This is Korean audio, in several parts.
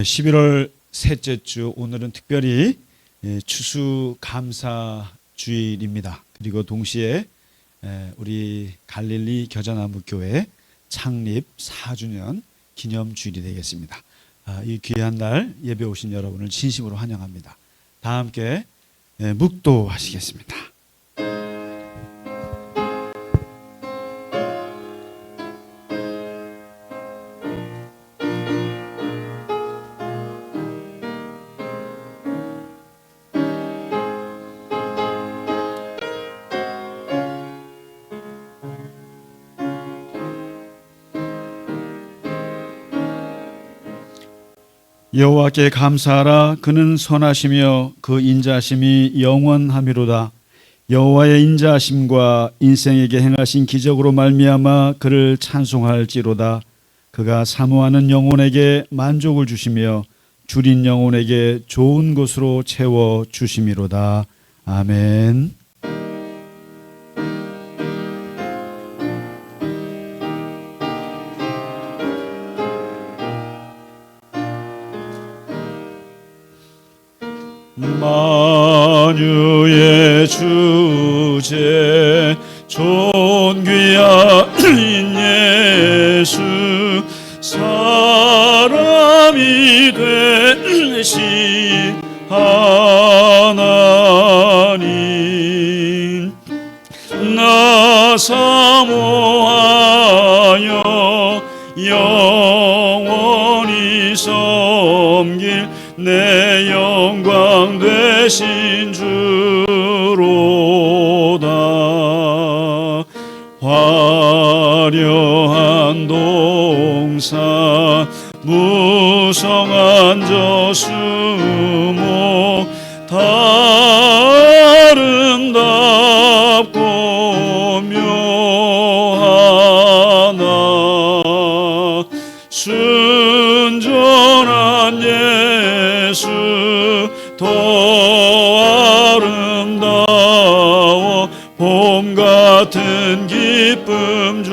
11월 셋째 주, 오늘은 특별히 추수감사 주일입니다. 그리고 동시에 우리 갈릴리 겨자나무교회 창립 4주년 기념주일이 되겠습니다. 이 귀한 날 예배 오신 여러분을 진심으로 환영합니다. 다 함께 묵도하시겠습니다. 여호와께 감사하라. 그는 선하시며 그 인자하심이 영원하미로다. 여호와의 인자하심과 인생에게 행하신 기적으로 말미암아 그를 찬송할지로다. 그가 사모하는 영혼에게 만족을 주시며 줄인 영혼에게 좋은 것으로 채워 주심이로다. 아멘. 만유의 주제 존귀하신 예수, 사람이 되신 하나님, 나 사모하여 영원히 섬길 내 영광 되신 주로다. 화려한 동산 무성한 저수목 다 아름답고 묘하나 순전한 예수 더 아름다워 봄 같은 기쁨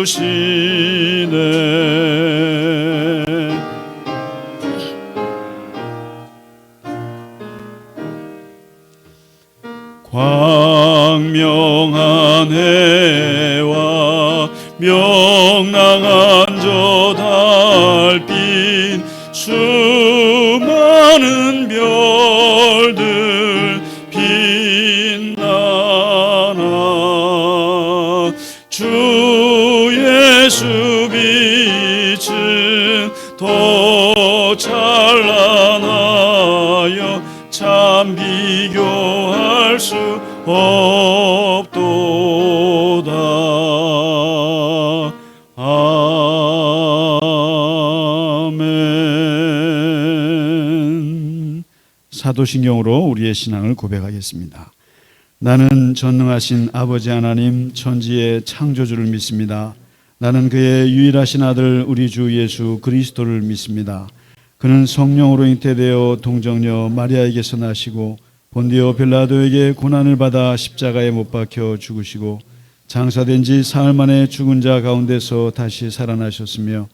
주시네. 광명한 해와 명랑한 저 달빛 수많은 별들 빛나나 주 예수 빛은 더 찬란하여 참 비교할 수 없도다. 아멘. 사도신경으로 우리의 신앙을 고백하겠습니다. 나는 전능하신 아버지 하나님 천지의 창조주를 믿습니다. 나는 그의 유일하신 아들 우리 주 예수 그리스도를 믿습니다. 그는 성령으로 잉태되어 동정녀 마리아에게서 나시고 본디오 빌라도에게 고난을 받아 십자가에 못 박혀 죽으시고 장사된 지 사흘 만에 죽은 자 가운데서 다시 살아나셨으며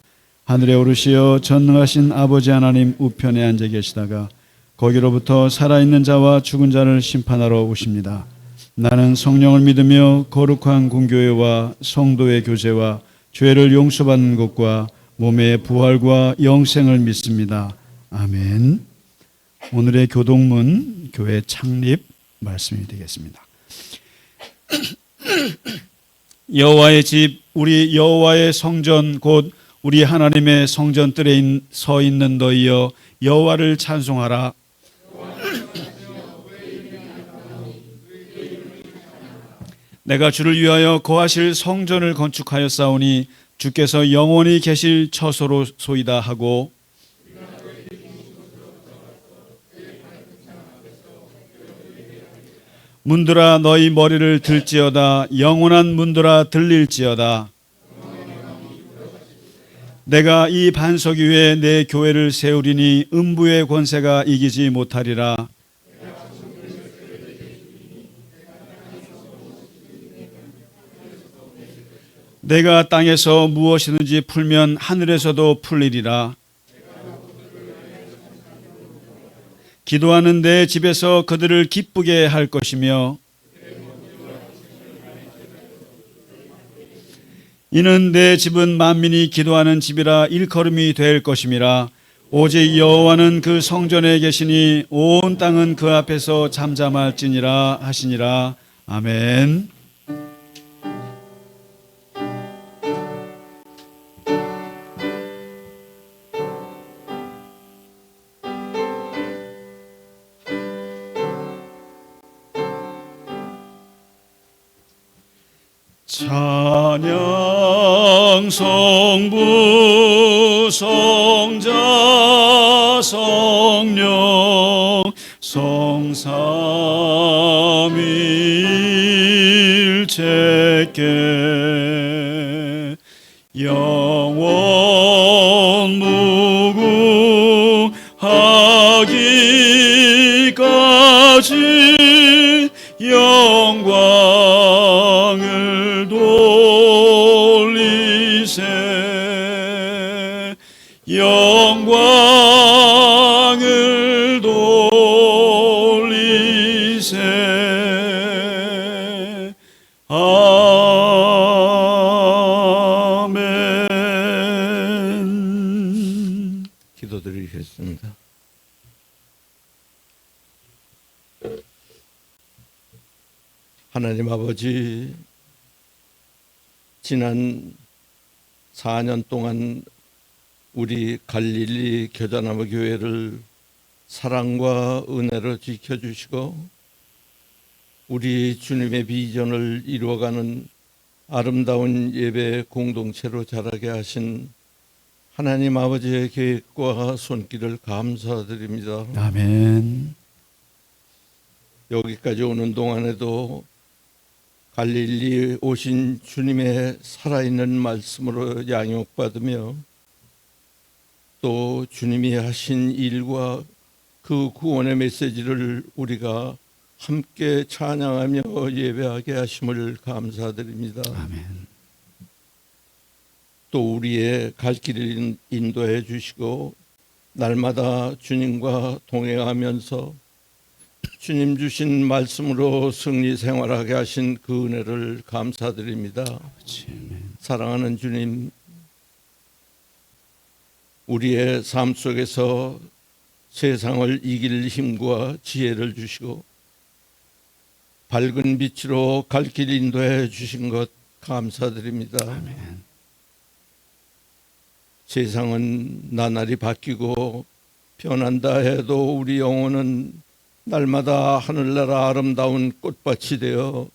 하늘에 오르시어 전능하신 아버지 하나님 우편에 앉아 계시다가 거기로부터 살아있는 자와 죽은 자를 심판하러 오십니다. 나는 성령을 믿으며 거룩한 공교회와 성도의 교제와 죄를 용서받는 것과 몸의 부활과 영생을 믿습니다. 아멘. 오늘의 교동문 교회 창립 말씀이 되겠습니다. 여호와의 집, 우리 여호와의 성전 곧 우리 하나님의 성전뜰에 서 있는 너희여 여호와를 찬송하라. 내가 주를 위하여 거하실 성전을 건축하였사오니 주께서 영원히 계실 처소로소이다 하고 문들아 너희 머리를 들지어다. 영원한 문들아 들릴지어다. 내가 이 반석 위에 내 교회를 세우리니 음부의 권세가 이기지 못하리라. 내가 땅에서 무엇이든지 풀면 하늘에서도 풀리리라. 기도하는 내 집에서 그들을 기쁘게 할 것이며 이는 내 집은 만민이 기도하는 집이라 일컬음이 될 것임이라. 오직 여호와는 그 성전에 계시니 온 땅은 그 앞에서 잠잠할지니라 하시니라. 아멘. 찬양 성부 성자 성령 성삼위일체께 영원 무궁하기까지 영광을 돌리세 영광을 돌리세. 아멘. 기도드리겠습니다. 하나님 아버지, 지난 4년 동안 우리 갈릴리 겨자나무 교회를 사랑과 은혜로 지켜주시고 우리 주님의 비전을 이루어가는 아름다운 예배 공동체로 자라게 하신 하나님 아버지의 계획과 손길을 감사드립니다. 아멘. 여기까지 오는 동안에도 갈릴리 오신 주님의 살아있는 말씀으로 양육받으며 또 주님이 하신 일과 그 구원의 메시지를 우리가 함께 찬양하며 예배하게 하심을 감사드립니다. 아멘. 또 우리의 갈 길을 인도해 주시고 날마다 주님과 동행하면서 주님 주신 말씀으로 승리 생활하게 하신 그 은혜를 감사드립니다. 사랑하는 주님, 우리의 삶 속에서 세상을 이길 힘과 지혜를 주시고 밝은 빛으로 갈 길 인도해 주신 것 감사드립니다. 아멘. 세상은 나날이 바뀌고 변한다 해도 우리 영혼은 날마다 하늘나라 아름다운 꽃밭이 되어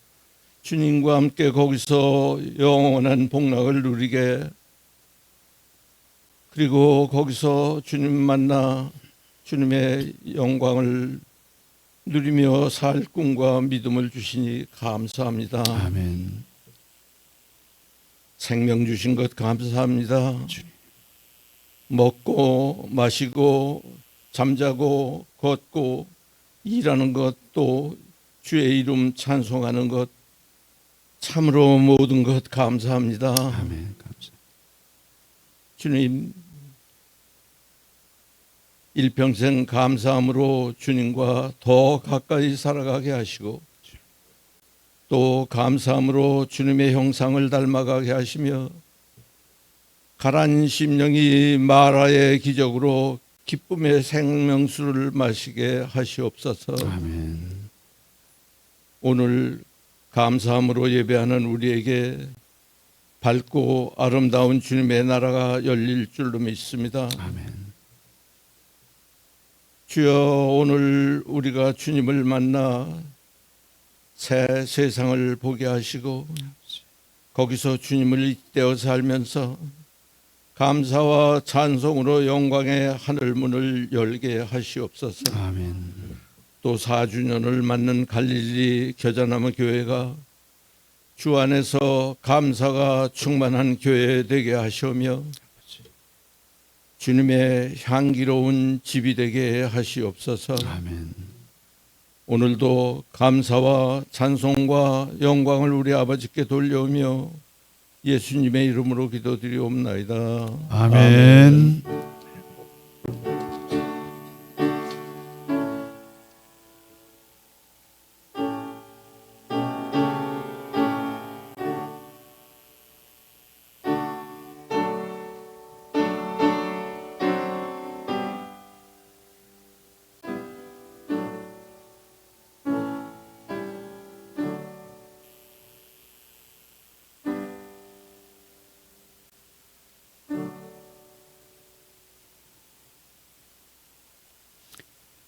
주님과 함께 거기서 영원한 복락을 누리게, 그리고 거기서 주님 만나 주님의 영광을 누리며 살 꿈과 믿음을 주시니 감사합니다. 아멘. 생명 주신 것 감사합니다. 먹고 마시고 잠자고 걷고 일하는 것, 또 주의 이름 찬송하는 것, 참으로 모든 것 감사합니다. 아멘. 감사. 주님, 일평생 감사함으로 주님과 더 가까이 살아가게 하시고 또 감사함으로 주님의 형상을 닮아가게 하시며 가라앉은 심령이 마라의 기적으로 기쁨의 생명수를 마시게 하시옵소서. 아멘. 오늘 감사함으로 예배하는 우리에게 밝고 아름다운 주님의 나라가 열릴 줄로 믿습니다. 아멘. 주여, 오늘 우리가 주님을 만나 새 세상을 보게 하시고 거기서 주님을 잇대어 살면서 감사와 찬송으로 영광의 하늘문을 열게 하시옵소서. 아멘. 또 4주년을 맞는 갈릴리 겨자나무 교회가 주 안에서 감사가 충만한 교회 되게 하시오며 주님의 향기로운 집이 되게 하시옵소서. 아멘. 오늘도 감사와 찬송과 영광을 우리 아버지께 돌려오며 예수님의 이름으로 기도드리옵나이다. 아멘.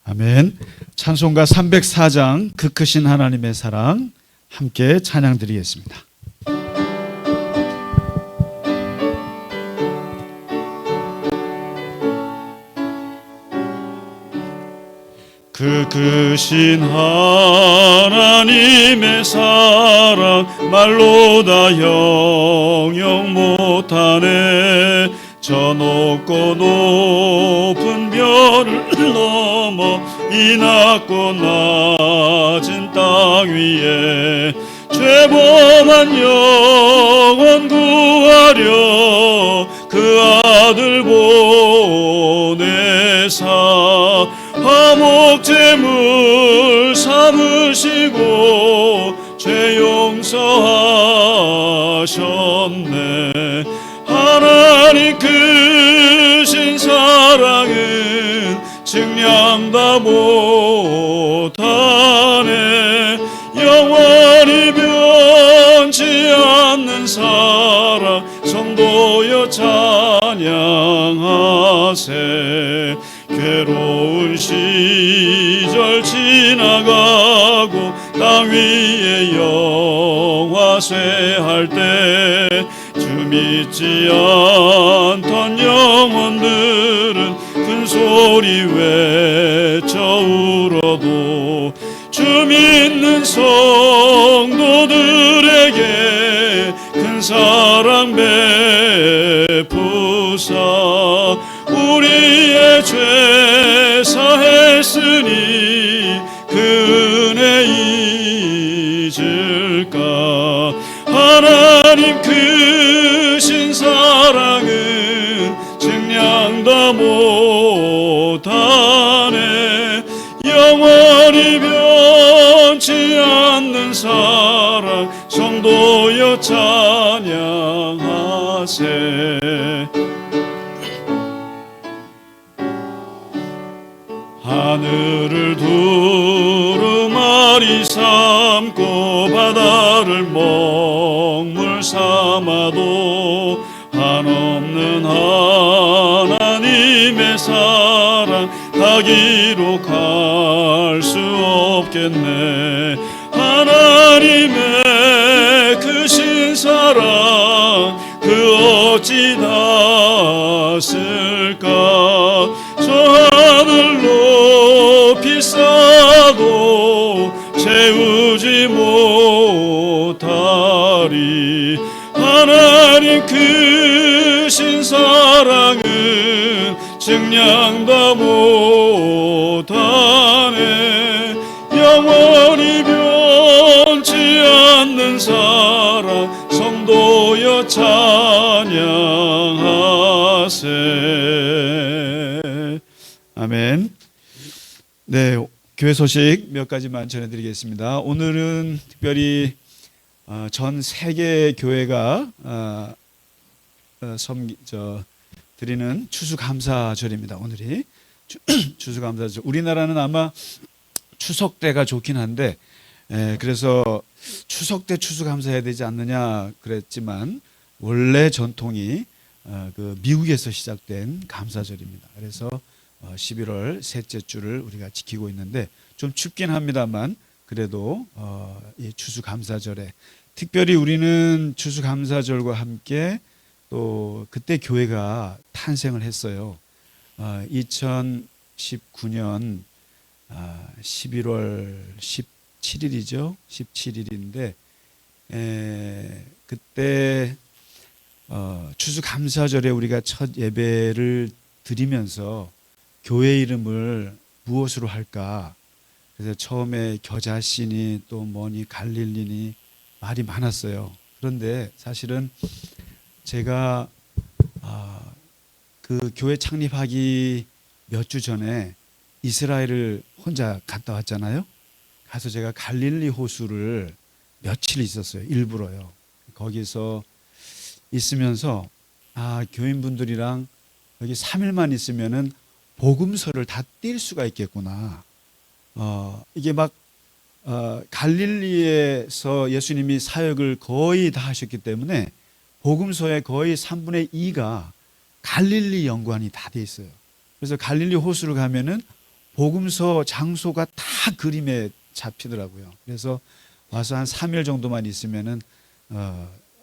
아멘. 찬송가 304장 그 크신 하나님의 사랑 함께 찬양 드리겠습니다. 그 크신 하나님의 사랑 말로 다 형용 못하네. 저 높고 높은 별을 넘어 이 낮고 낮은 땅 위에 죄범한 영혼 구하려 그 아들 보내사 화목제물 삼으시고 죄 용서하셨네. 하나님 크신 사랑은 증량다 못하네. 영원히 변치 않는 사랑 성도여 찬양하세. 괴로운 시절 지나가고 땅 위에 영화쇠할 때 주 믿지 않던 영혼들은 큰 소리 외쳐 울어도 주 믿는 성도들에게 큰 사랑 베푸사 우리의 죄 사했으니 그 은혜 잊을까. 하나님 크신 사랑은 증량다 못하네. 영원히 변치 않는 사랑 성도여 찬양하세. 하늘을 두루마리 삼고 바다를 먹물 삼아도 한없는 하나님의 사랑 가기로 갈 수 없겠네. 하나님의 크신 사랑 그 어찌 닿았을까. 저 하늘 높이 쌓아도 채우지 못하리. 하나님 크신 사랑은 증량다 못하네. 영원히 변치 않는 사랑 성도여 찬양하세. 아멘. 네, 교회 소식 몇 가지만 전해드리겠습니다. 오늘은 특별히 전 세계 교회가 드리는 추수감사절입니다. 오늘이 추수감사절. 우리나라는 아마 추석 때가 좋긴 한데 그래서 추석 때 추수감사해야 되지 않느냐 그랬지만 원래 전통이 그 미국에서 시작된 감사절입니다. 그래서 11월 셋째 주를 우리가 지키고 있는데 좀 춥긴 합니다만 그래도 이 추수감사절에 특별히 우리는 추수감사절과 함께 또 그때 교회가 탄생을 했어요. 2019년 11월 17일이죠. 17일인데 그때 추수감사절에 우리가 첫 예배를 드리면서 교회 이름을 무엇으로 할까? 그래서 처음에 겨자씨니 또 뭐니 갈릴리니 말이 많았어요. 그런데 사실은 제가 그 교회 창립하기 몇 주 전에 이스라엘을 혼자 갔다 왔잖아요. 가서 제가 갈릴리 호수를 며칠 있었어요. 일부러요. 거기서 있으면서 교인분들이랑 여기 3일만 있으면은 복음서를 다 뛸 수가 있겠구나. 이게 막 갈릴리에서 예수님이 사역을 거의 다 하셨기 때문에 복음서의 거의 3분의 2가 갈릴리 연관이 다 돼 있어요. 그래서 갈릴리 호수를 가면은 복음서 장소가 다 그림에 잡히더라고요. 그래서 와서 한 3일 정도만 있으면은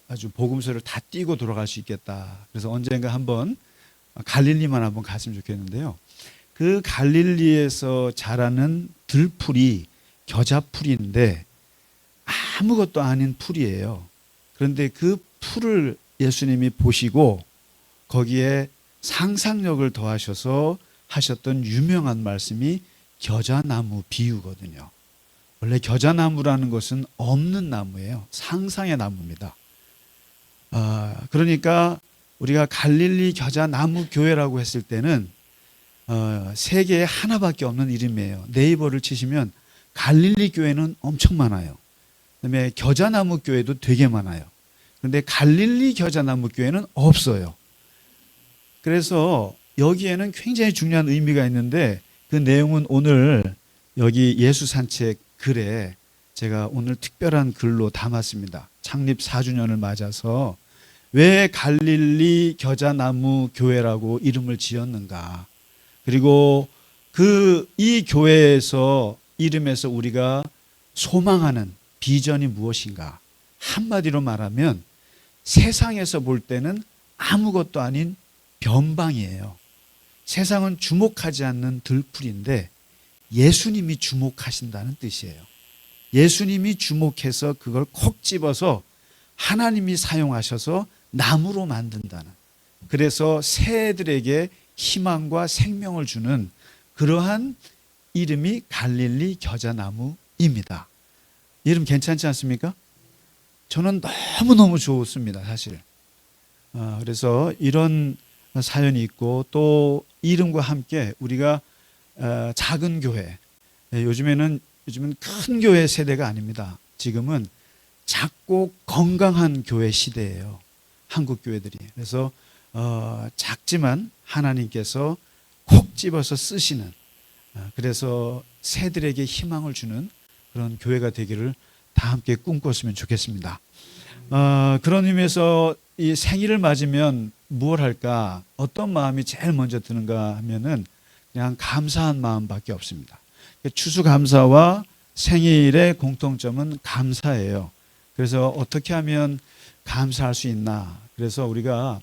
아주 복음서를 다 띄고 돌아갈 수 있겠다. 그래서 언젠가 한번 갈릴리만 한번 갔으면 좋겠는데요. 그 갈릴리에서 자라는 들풀이 겨자풀인데 아무것도 아닌 풀이에요. 그런데 그 풀을 예수님이 보시고 거기에 상상력을 더하셔서 하셨던 유명한 말씀이 겨자나무 비유거든요. 원래 겨자나무라는 것은 없는 나무예요. 상상의 나무입니다. 그러니까 우리가 갈릴리 겨자나무 교회라고 했을 때는 세계에 하나밖에 없는 이름이에요. 네이버를 치시면 갈릴리 교회는 엄청 많아요. 그다음에 겨자나무 교회도 되게 많아요. 그런데 갈릴리 겨자나무 교회는 없어요. 그래서 여기에는 굉장히 중요한 의미가 있는데 그 내용은 오늘 여기 예수 산책 글에 제가 오늘 특별한 글로 담았습니다. 창립 4주년을 맞아서 왜 갈릴리 겨자나무 교회라고 이름을 지었는가. 그리고 이 교회에서 이름에서 우리가 소망하는 비전이 무엇인가. 한마디로 말하면 세상에서 볼 때는 아무것도 아닌 변방이에요. 세상은 주목하지 않는 들풀인데 예수님이 주목하신다는 뜻이에요. 예수님이 주목해서 그걸 콕 집어서 하나님이 사용하셔서 나무로 만든다는, 그래서 새들에게 희망과 생명을 주는 그러한 이름이 갈릴리 겨자나무입니다. 이름 괜찮지 않습니까? 저는 너무너무 좋습니다, 사실. 그래서 이런 사연이 있고 또 이름과 함께 우리가 작은 교회, 요즘은 큰 교회 세대가 아닙니다. 지금은 작고 건강한 교회 시대예요. 한국 교회들이. 그래서 작지만 하나님께서 콕 집어서 쓰시는, 그래서 새들에게 희망을 주는 그런 교회가 되기를 다 함께 꿈꿨으면 좋겠습니다. 그런 의미에서 이 생일을 맞으면 무엇 할까? 어떤 마음이 제일 먼저 드는가 하면은 그냥 감사한 마음밖에 없습니다. 추수감사와 생일의 공통점은 감사예요. 그래서 어떻게 하면 감사할 수 있나? 그래서 우리가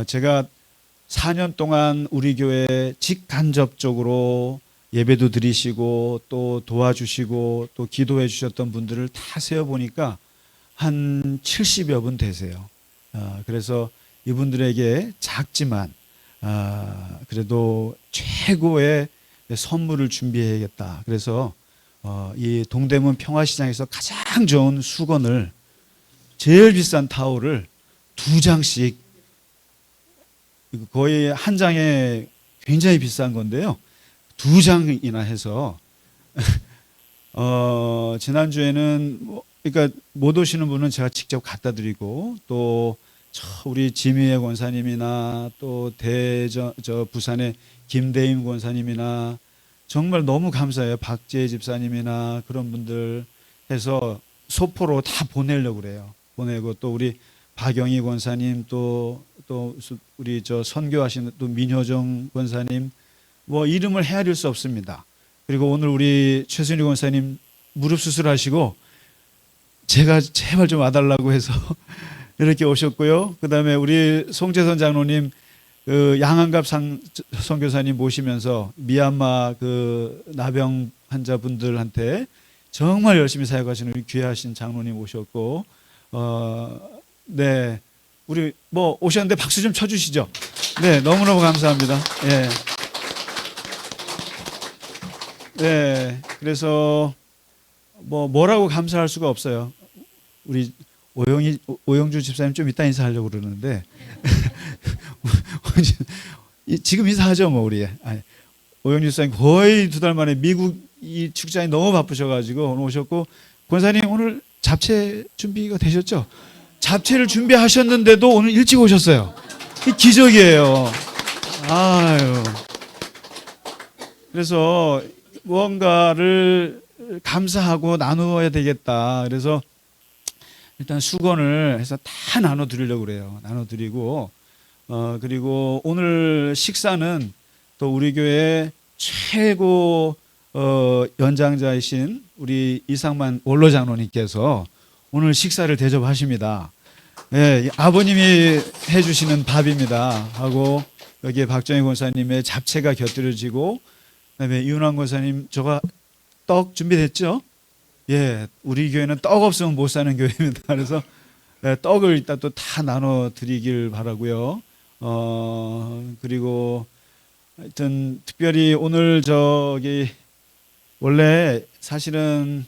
제가 4년 동안 우리 교회 직간접적으로 예배도 드리시고 또 도와주시고 또 기도해 주셨던 분들을 다 세어보니까 한 70여 분 되세요. 그래서 이분들에게 작지만 그래도 최고의 선물을 준비해야겠다. 그래서 이 동대문 평화시장에서 가장 좋은 수건을, 제일 비싼 타올을 2장씩, 거의 한 장에 굉장히 비싼 건데요, 2장이나 해서 지난주에는 그러니까 못 오시는 분은 제가 직접 갖다 드리고, 또 우리 지미애 권사님이나 또 부산의 김대임 권사님이나 정말 너무 감사해요. 박재희 집사님이나 그런 분들 해서 소포로 다 보내려고 그래요. 보내고 또 우리 박영희 권사님, 또 우리 선교하시는 또 민효정 권사님, 뭐 이름을 헤아릴 수 없습니다. 그리고 오늘 우리 최순희 권사님 무릎 수술하시고 제가 제발 좀 와달라고 해서 이렇게 오셨고요. 그 다음에 우리 송재선 장로님 양한갑 선교사님 모시면서 미얀마 나병 환자분들한테 정말 열심히 사역하시는 우리 귀하신 장로님 오셨고, 네, 우리 뭐 오셨는데 박수 좀 쳐주시죠. 네, 너무너무 감사합니다. 예. 네, 그래서 뭐라고 감사할 수가 없어요. 우리 오영주 집사님 좀 이따 인사하려고 그러는데 지금 인사하죠, 뭐 우리. 오영주 집사님 거의 2달 만에 미국 이 축장이 너무 바쁘셔가지고 오늘 오셨고, 권사님 오늘 잡채 준비가 되셨죠? 잡채를 준비하셨는데도 오늘 일찍 오셨어요. 이 기적이에요. 아유. 그래서 무언가를 감사하고 나누어야 되겠다. 그래서 일단 수건을 해서 다 나눠드리려고 그래요. 나눠드리고, 그리고 오늘 식사는 또 우리 교회 최고 연장자이신 우리 이상만 원로 장로님께서 오늘 식사를 대접하십니다. 예, 아버님이 해주시는 밥입니다. 하고 여기에 박정희 권사님의 잡채가 곁들여지고, 그다음에 이윤환 권사님 저가 떡 준비됐죠? 예, 우리 교회는 떡 없으면 못 사는 교회입니다. 그래서 떡을 이따 또 다 나눠 드리길 바라고요. 그리고 하여튼 특별히 오늘 저기 원래 사실은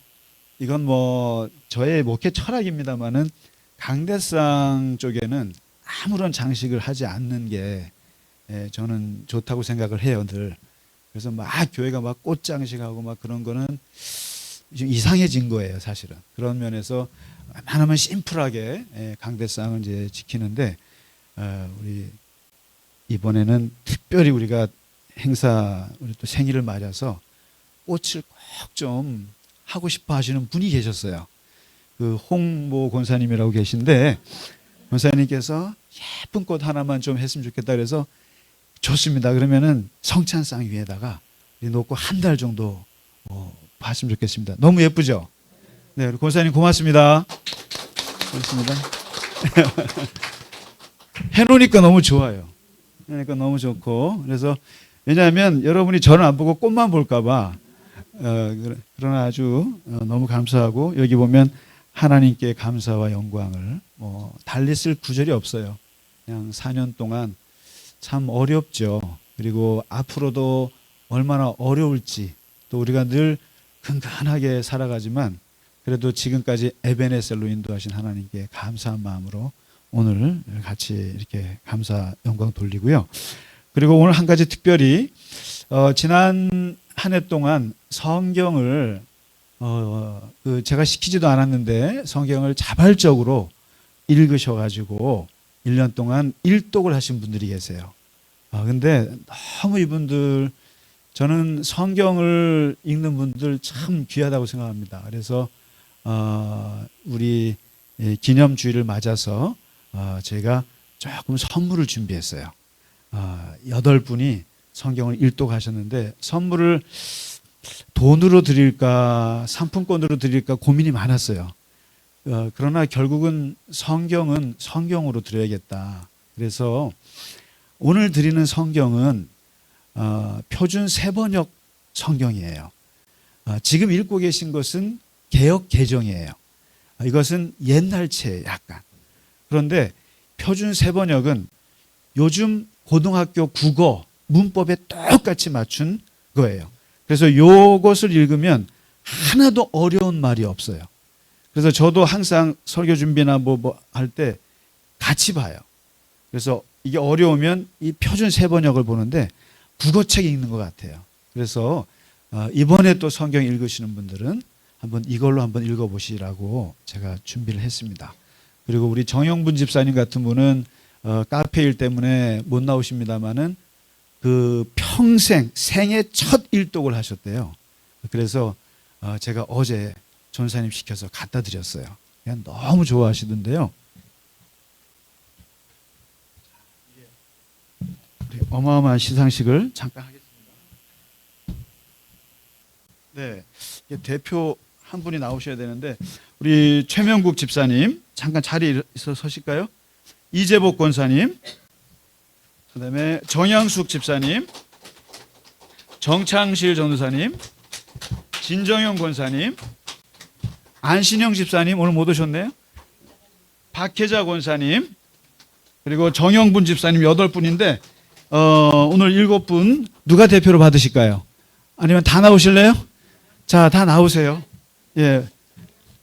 이건 뭐 저의 목회 철학입니다만은 강대상 쪽에는 아무런 장식을 하지 않는 게 저는 좋다고 생각을 해요, 늘. 그래서 막 교회가 막 꽃장식하고 막 그런 거는 좀 이상해진 거예요, 사실은. 그런 면에서 웬만하면 심플하게 강대상을 이제 지키는데, 우리 이번에는 특별히 우리가 행사, 우리 또 생일을 맞아서 꽃을 꼭 좀 하고 싶어 하시는 분이 계셨어요. 그 홍모 권사님이라고 계신데, 권사님께서 예쁜 꽃 하나만 좀 했으면 좋겠다 그래서 좋습니다. 그러면은 성찬상 위에다가 놓고 한 달 정도 봤으면 좋겠습니다. 너무 예쁘죠? 네, 우리 권사님 고맙습니다. 고맙습니다. 해놓으니까 너무 좋아요. 그러니까 너무 좋고, 그래서 왜냐하면 여러분이 저를 안 보고 꽃만 볼까봐, 그러나 아주 너무 감사하고, 여기 보면 하나님께 감사와 영광을 달리 쓸 구절이 없어요. 그냥 4년 동안 참 어렵죠. 그리고 앞으로도 얼마나 어려울지, 또 우리가 늘 근근하게 살아가지만 그래도 지금까지 에베네셀로 인도하신 하나님께 감사한 마음으로 오늘 같이 이렇게 감사 영광 돌리고요. 그리고 오늘 한 가지 특별히 지난 한 해 동안 성경을 제가 시키지도 않았는데 성경을 자발적으로 읽으셔가지고 1년 동안 일독을 하신 분들이 계세요. 근데 너무 이분들, 저는 성경을 읽는 분들 참 귀하다고 생각합니다. 그래서 우리 기념주일을 맞아서 제가 조금 선물을 준비했어요. 8분이 성경을 일독하셨는데 선물을 돈으로 드릴까 상품권으로 드릴까 고민이 많았어요. 그러나 결국은 성경은 성경으로 드려야겠다. 그래서 오늘 드리는 성경은 표준 세번역 성경이에요. 지금 읽고 계신 것은 개역 개정이에요. 이것은 옛날체예요, 약간. 그런데 표준 세번역은 요즘 고등학교 국어 문법에 똑같이 맞춘 거예요. 그래서 이것을 읽으면 하나도 어려운 말이 없어요. 그래서 저도 항상 설교 준비나 뭐 할 때 같이 봐요. 그래서 이게 어려우면 이 표준 세번역을 보는데 국어책 읽는 것 같아요. 그래서 이번에 또 성경 읽으시는 분들은 한번 이걸로 한번 읽어보시라고 제가 준비를 했습니다. 그리고 우리 정영분 집사님 같은 분은 카페 일 때문에 못 나오십니다만은 그 평생 생애 첫 일독을 하셨대요. 그래서 제가 어제 전사님 시켜서 갖다 드렸어요. 그냥 너무 좋아하시던데요. 어마어마한 시상식을 잠깐 하겠습니다. 네, 대표 한 분이 나오셔야 되는데 우리 최명국 집사님 잠깐 자리에 서실까요? 이재복 권사님, 그다음에 정양숙 집사님, 정창실 전도사님, 진정영 권사님, 안신영 집사님 오늘 못 오셨네요. 박혜자 권사님, 그리고 정영분 집사님 8분인데 오늘 7분 누가 대표로 받으실까요? 아니면 다 나오실래요? 자, 다 나오세요. 예,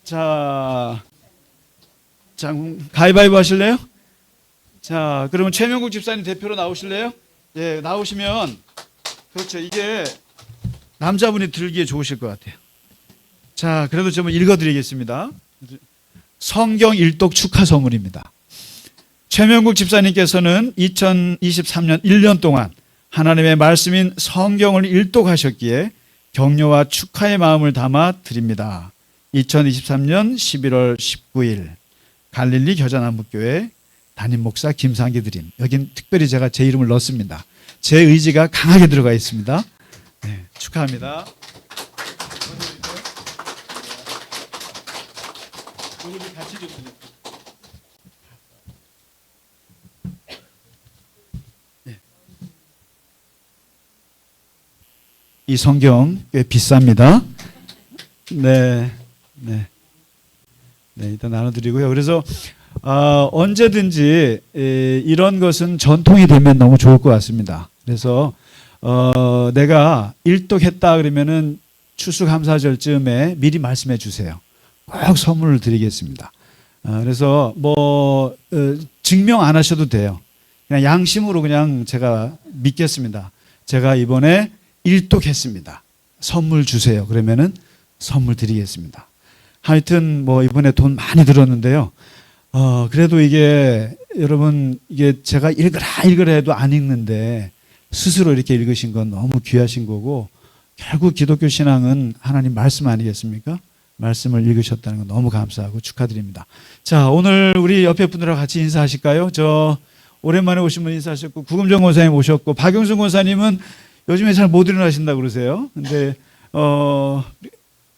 자, 가위바위보 하실래요? 자, 그러면 최명국 집사님 대표로 나오실래요? 예, 나오시면 그렇죠. 이게 남자분이 들기에 좋으실 것 같아요. 자, 그래도 좀 읽어드리겠습니다. 성경 일독 축하 선물입니다. 최명국 집사님께서는 2023년 1년 동안 하나님의 말씀인 성경을 일독하셨기에 격려와 축하의 마음을 담아 드립니다. 2023년 11월 19일 갈릴리 겨자나무교회 담임 목사 김상기 드림. 여긴 특별히 제가 제 이름을 넣습니다. 제 의지가 강하게 들어가 있습니다. 축하합니다. 이 성경 꽤 비쌉니다. 네, 네, 네, 일단 나눠드리고요. 그래서 언제든지 이런 것은 전통이 되면 너무 좋을 것 같습니다. 그래서 내가 일독했다 그러면은 추수감사절쯤에 미리 말씀해 주세요. 꼭 선물을 드리겠습니다. 그래서 증명 안 하셔도 돼요. 그냥 양심으로 그냥 제가 믿겠습니다. 제가 이번에 일독했습니다. 선물 주세요. 그러면은 선물 드리겠습니다. 하여튼 이번에 돈 많이 들었는데요. 그래도 이게 여러분 이게 제가 읽으라 해도 안 읽는데 스스로 이렇게 읽으신 건 너무 귀하신 거고 결국 기독교 신앙은 하나님 말씀 아니겠습니까? 말씀을 읽으셨다는 건 너무 감사하고 축하드립니다. 자, 오늘 우리 옆에 분들하고 같이 인사하실까요? 저 오랜만에 오신 분 인사하셨고 구금정 권사님 오셨고 박용순 권사님은 요즘에 잘 못 일어나신다고 그러세요. 근데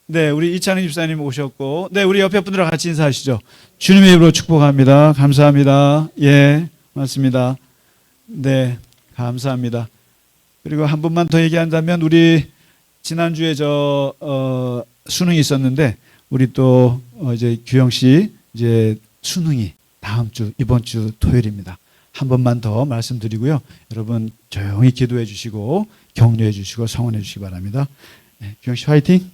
네, 우리 이찬희 집사님 오셨고 네, 우리 옆에 분들하고 같이 인사하시죠. 주님의 이름으로 축복합니다. 감사합니다. 예, 맞습니다. 네, 감사합니다. 그리고 한 분만 더 얘기한다면 우리 지난주에 수능이 있었는데 우리 또 이제 규영 씨 이제 수능이 다음 주 이번 주 토요일입니다. 한 번만 더 말씀드리고요. 여러분 조용히 기도해 주시고 격려해 주시고 성원해 주시기 바랍니다. 네, 규영 씨 화이팅.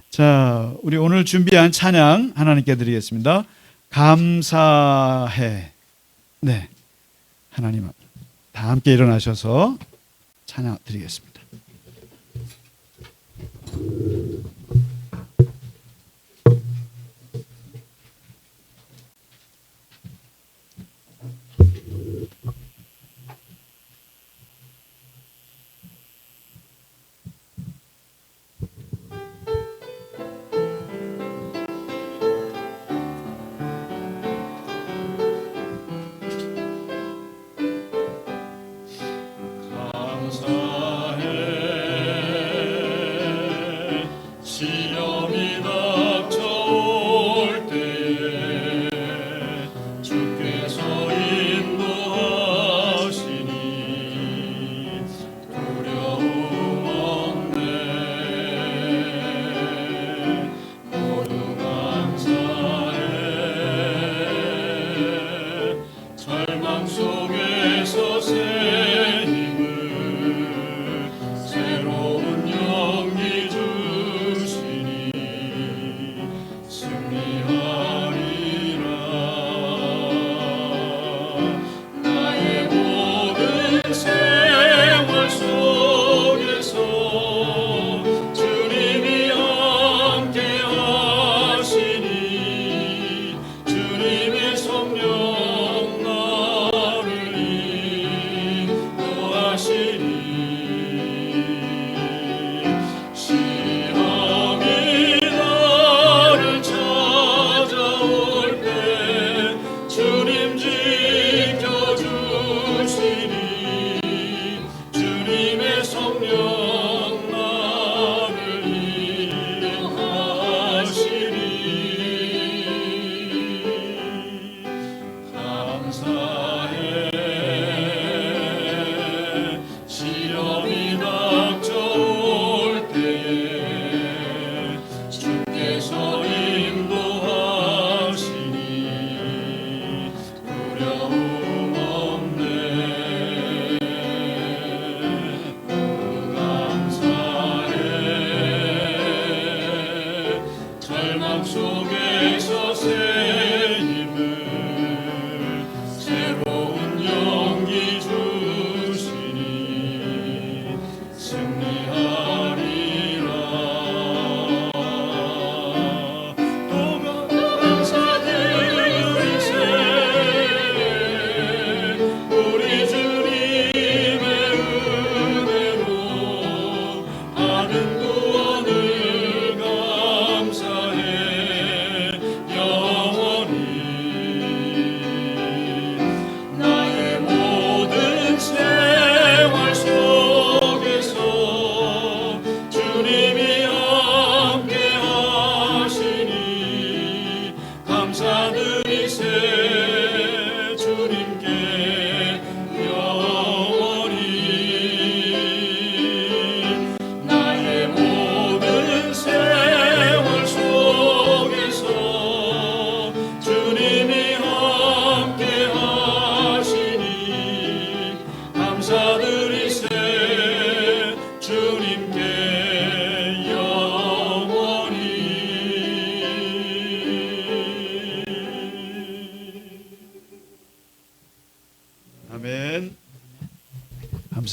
자, 우리 오늘 준비한 찬양 하나님께 드리겠습니다. 감사해. 네, 하나님 다 함께 일어나셔서 찬양 드리겠습니다.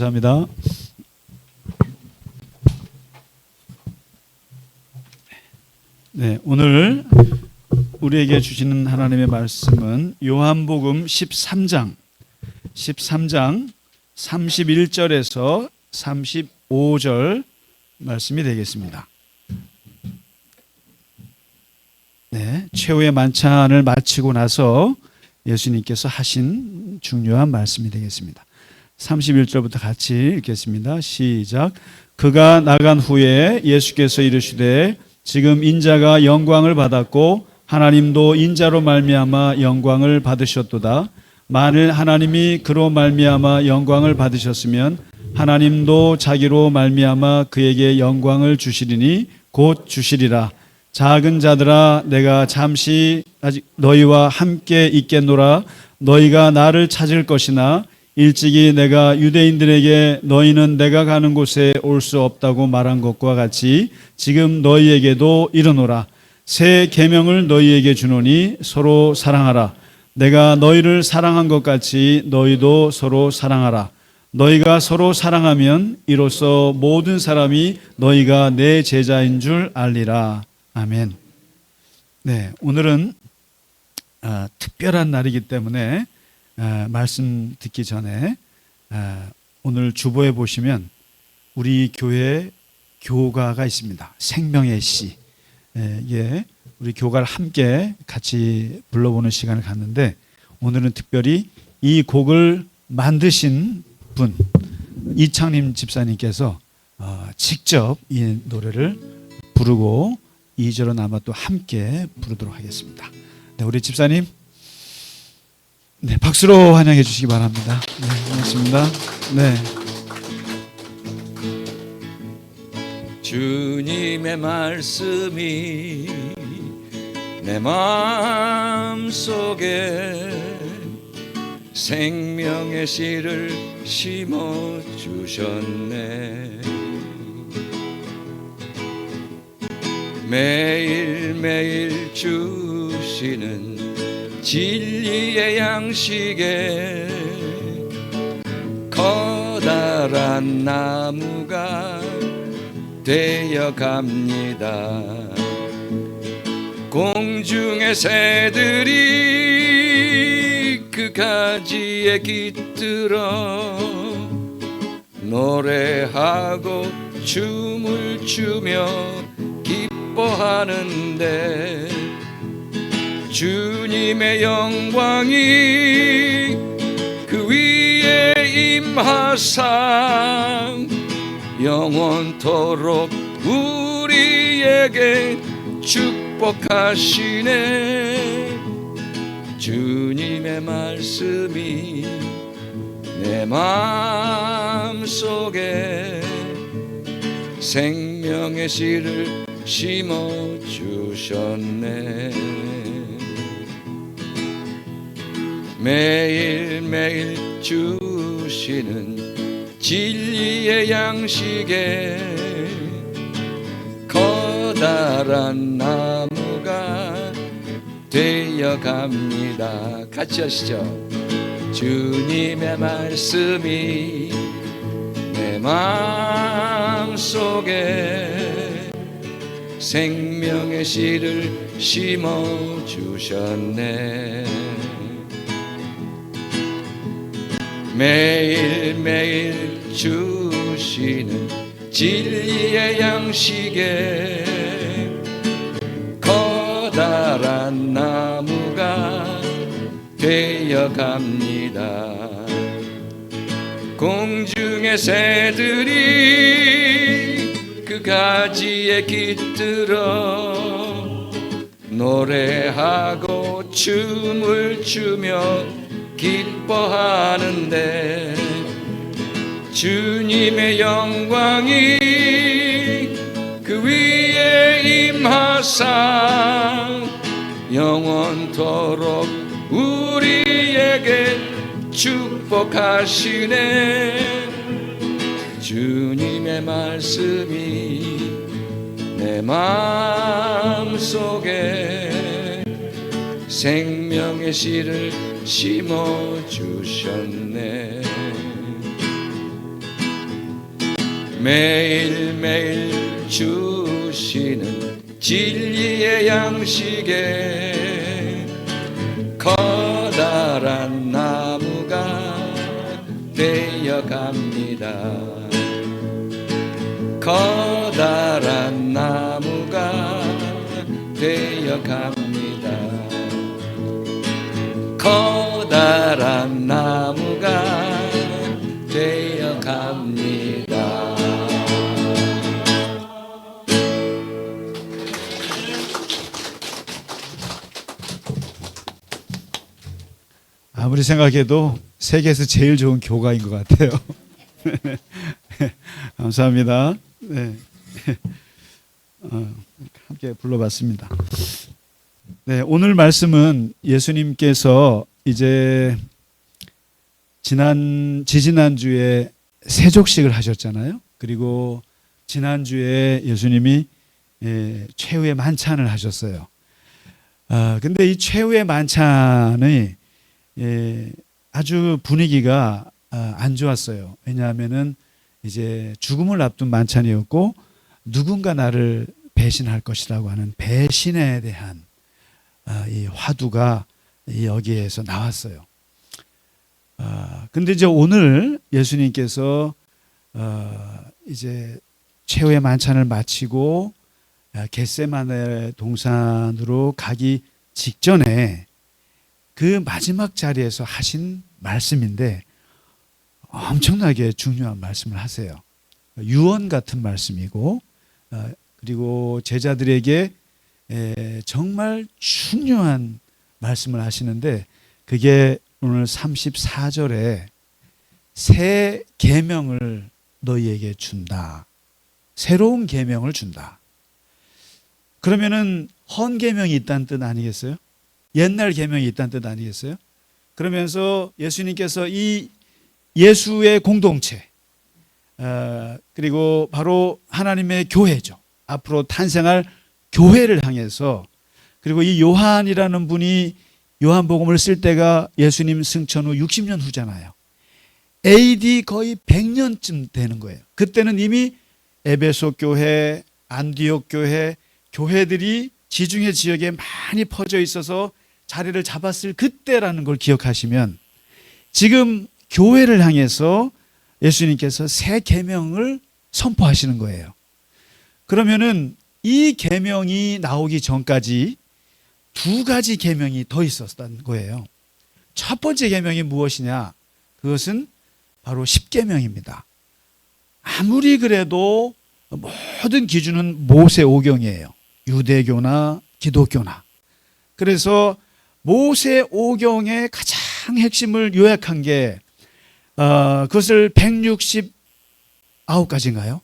감사합니다. 네, 오늘 우리에게 주시는 하나님의 말씀은 요한복음 13장 31절에서 35절 말씀이 되겠습니다. 네, 최후의 만찬을 마치고 나서 예수님께서 하신 중요한 말씀이 되겠습니다. 31절부터 같이 읽겠습니다. 시작. 그가 나간 후에 예수께서 이르시되 지금 인자가 영광을 받았고 하나님도 인자로 말미암아 영광을 받으셨도다. 만일 하나님이 그로 말미암아 영광을 받으셨으면 하나님도 자기로 말미암아 그에게 영광을 주시리니 곧 주시리라. 작은 자들아 내가 잠시 아직 너희와 함께 있겠노라. 너희가 나를 찾을 것이나 일찍이 내가 유대인들에게 너희는 내가 가는 곳에 올 수 없다고 말한 것과 같이 지금 너희에게도 이르노라. 새 계명을 너희에게 주노니 서로 사랑하라. 내가 너희를 사랑한 것 같이 너희도 서로 사랑하라. 너희가 서로 사랑하면 이로써 모든 사람이 너희가 내 제자인 줄 알리라. 아멘. 네, 오늘은 특별한 날이기 때문에 말씀 듣기 전에 오늘 주보에 보시면 우리 교회 교가가 있습니다. 생명의 씨. 예, 우리 교가를 함께 같이 불러보는 시간을 갖는데 오늘은 특별히 이 곡을 만드신 분 이창림 집사님께서 직접 이 노래를 부르고 2절은 아마 또 함께 부르도록 하겠습니다. 네, 우리 집사님 네, 박수로 환영해 주시기 바랍니다. 네, 고맙습니다. 네. 주님의 말씀이 내 마음속에 생명의 씨를 심어주셨네. 매일매일 주시는 진리의 양식에 커다란 나무가 되어갑니다. 공중의 새들이 그 가지에 깃들어 노래하고 춤을 추며 기뻐하는데 주님의 영광이 그 위에 임하사 영원토록 우리에게 축복하시네. 주님의 말씀이 내 마음속에 생명의 씨를 심어주셨네. 매일매일 주시는 진리의 양식에 커다란 나무가 되어갑니다. 같이 하시죠. 주님의 말씀이 내 마음속에 생명의 씨를 심어주셨네. 매일매일 주시는 진리의 양식에 커다란 나무가 되어갑니다. 공중의 새들이 그 가지에 깃들어 노래하고 춤을 추며 기뻐하는데 주님의 영광이 그 위에 임하사 영원토록 우리에게 축복하시네. 주님의 말씀이 내 마음속에 생명의 씨를 심어주셨네. 매일매일 주시는 진리의 양식에 커다란 나무가 되어갑니다. 커다란 나무가 되어갑니다. 커다란 나무가 되어갑니다. 아무리 생각해도 세계에서 제일 좋은 교가인 것 같아요. 감사합니다. 네. 함께 불러봤습니다. 네, 오늘 말씀은 예수님께서 이제 지지난주에 세족식을 하셨잖아요. 그리고 지난주에 예수님이 최후의 만찬을 하셨어요. 근데 이 최후의 만찬의 아주 분위기가 안 좋았어요. 왜냐하면은 이제 죽음을 앞둔 만찬이었고 누군가 나를 배신할 것이라고 하는 배신에 대한 이 화두가 여기에서 나왔어요. 근데 이제 오늘 예수님께서 이제 최후의 만찬을 마치고 겟세마네 동산으로 가기 직전에 그 마지막 자리에서 하신 말씀인데 엄청나게 중요한 말씀을 하세요. 유언 같은 말씀이고 그리고 제자들에게 정말 중요한 말씀을 하시는데 그게 오늘 34절에 새 계명을 너희에게 준다. 새로운 계명을 준다. 그러면은 헌 계명이 있다는 뜻 아니겠어요? 옛날 계명이 있다는 뜻 아니겠어요? 그러면서 예수님께서 이 예수의 공동체 그리고 바로 하나님의 교회죠. 앞으로 탄생할 교회를 향해서 그리고 이 요한이라는 분이 요한복음을 쓸 때가 예수님 승천 후 60년 후잖아요. AD 거의 100년쯤 되는 거예요. 그때는 이미 에베소 교회, 안디옥 교회, 교회들이 지중해 지역에 많이 퍼져 있어서 자리를 잡았을 그때라는 걸 기억하시면 지금 교회를 향해서 예수님께서 새 계명을 선포하시는 거예요. 그러면은 이 계명이 나오기 전까지 두 가지 계명이 더 있었던 거예요. 첫 번째 계명이 무엇이냐? 그것은 바로 십계명입니다. 아무리 그래도 모든 기준은 모세 오경이에요. 유대교나 기독교나. 그래서 모세 오경의 가장 핵심을 요약한 게 그것을 169가지인가요?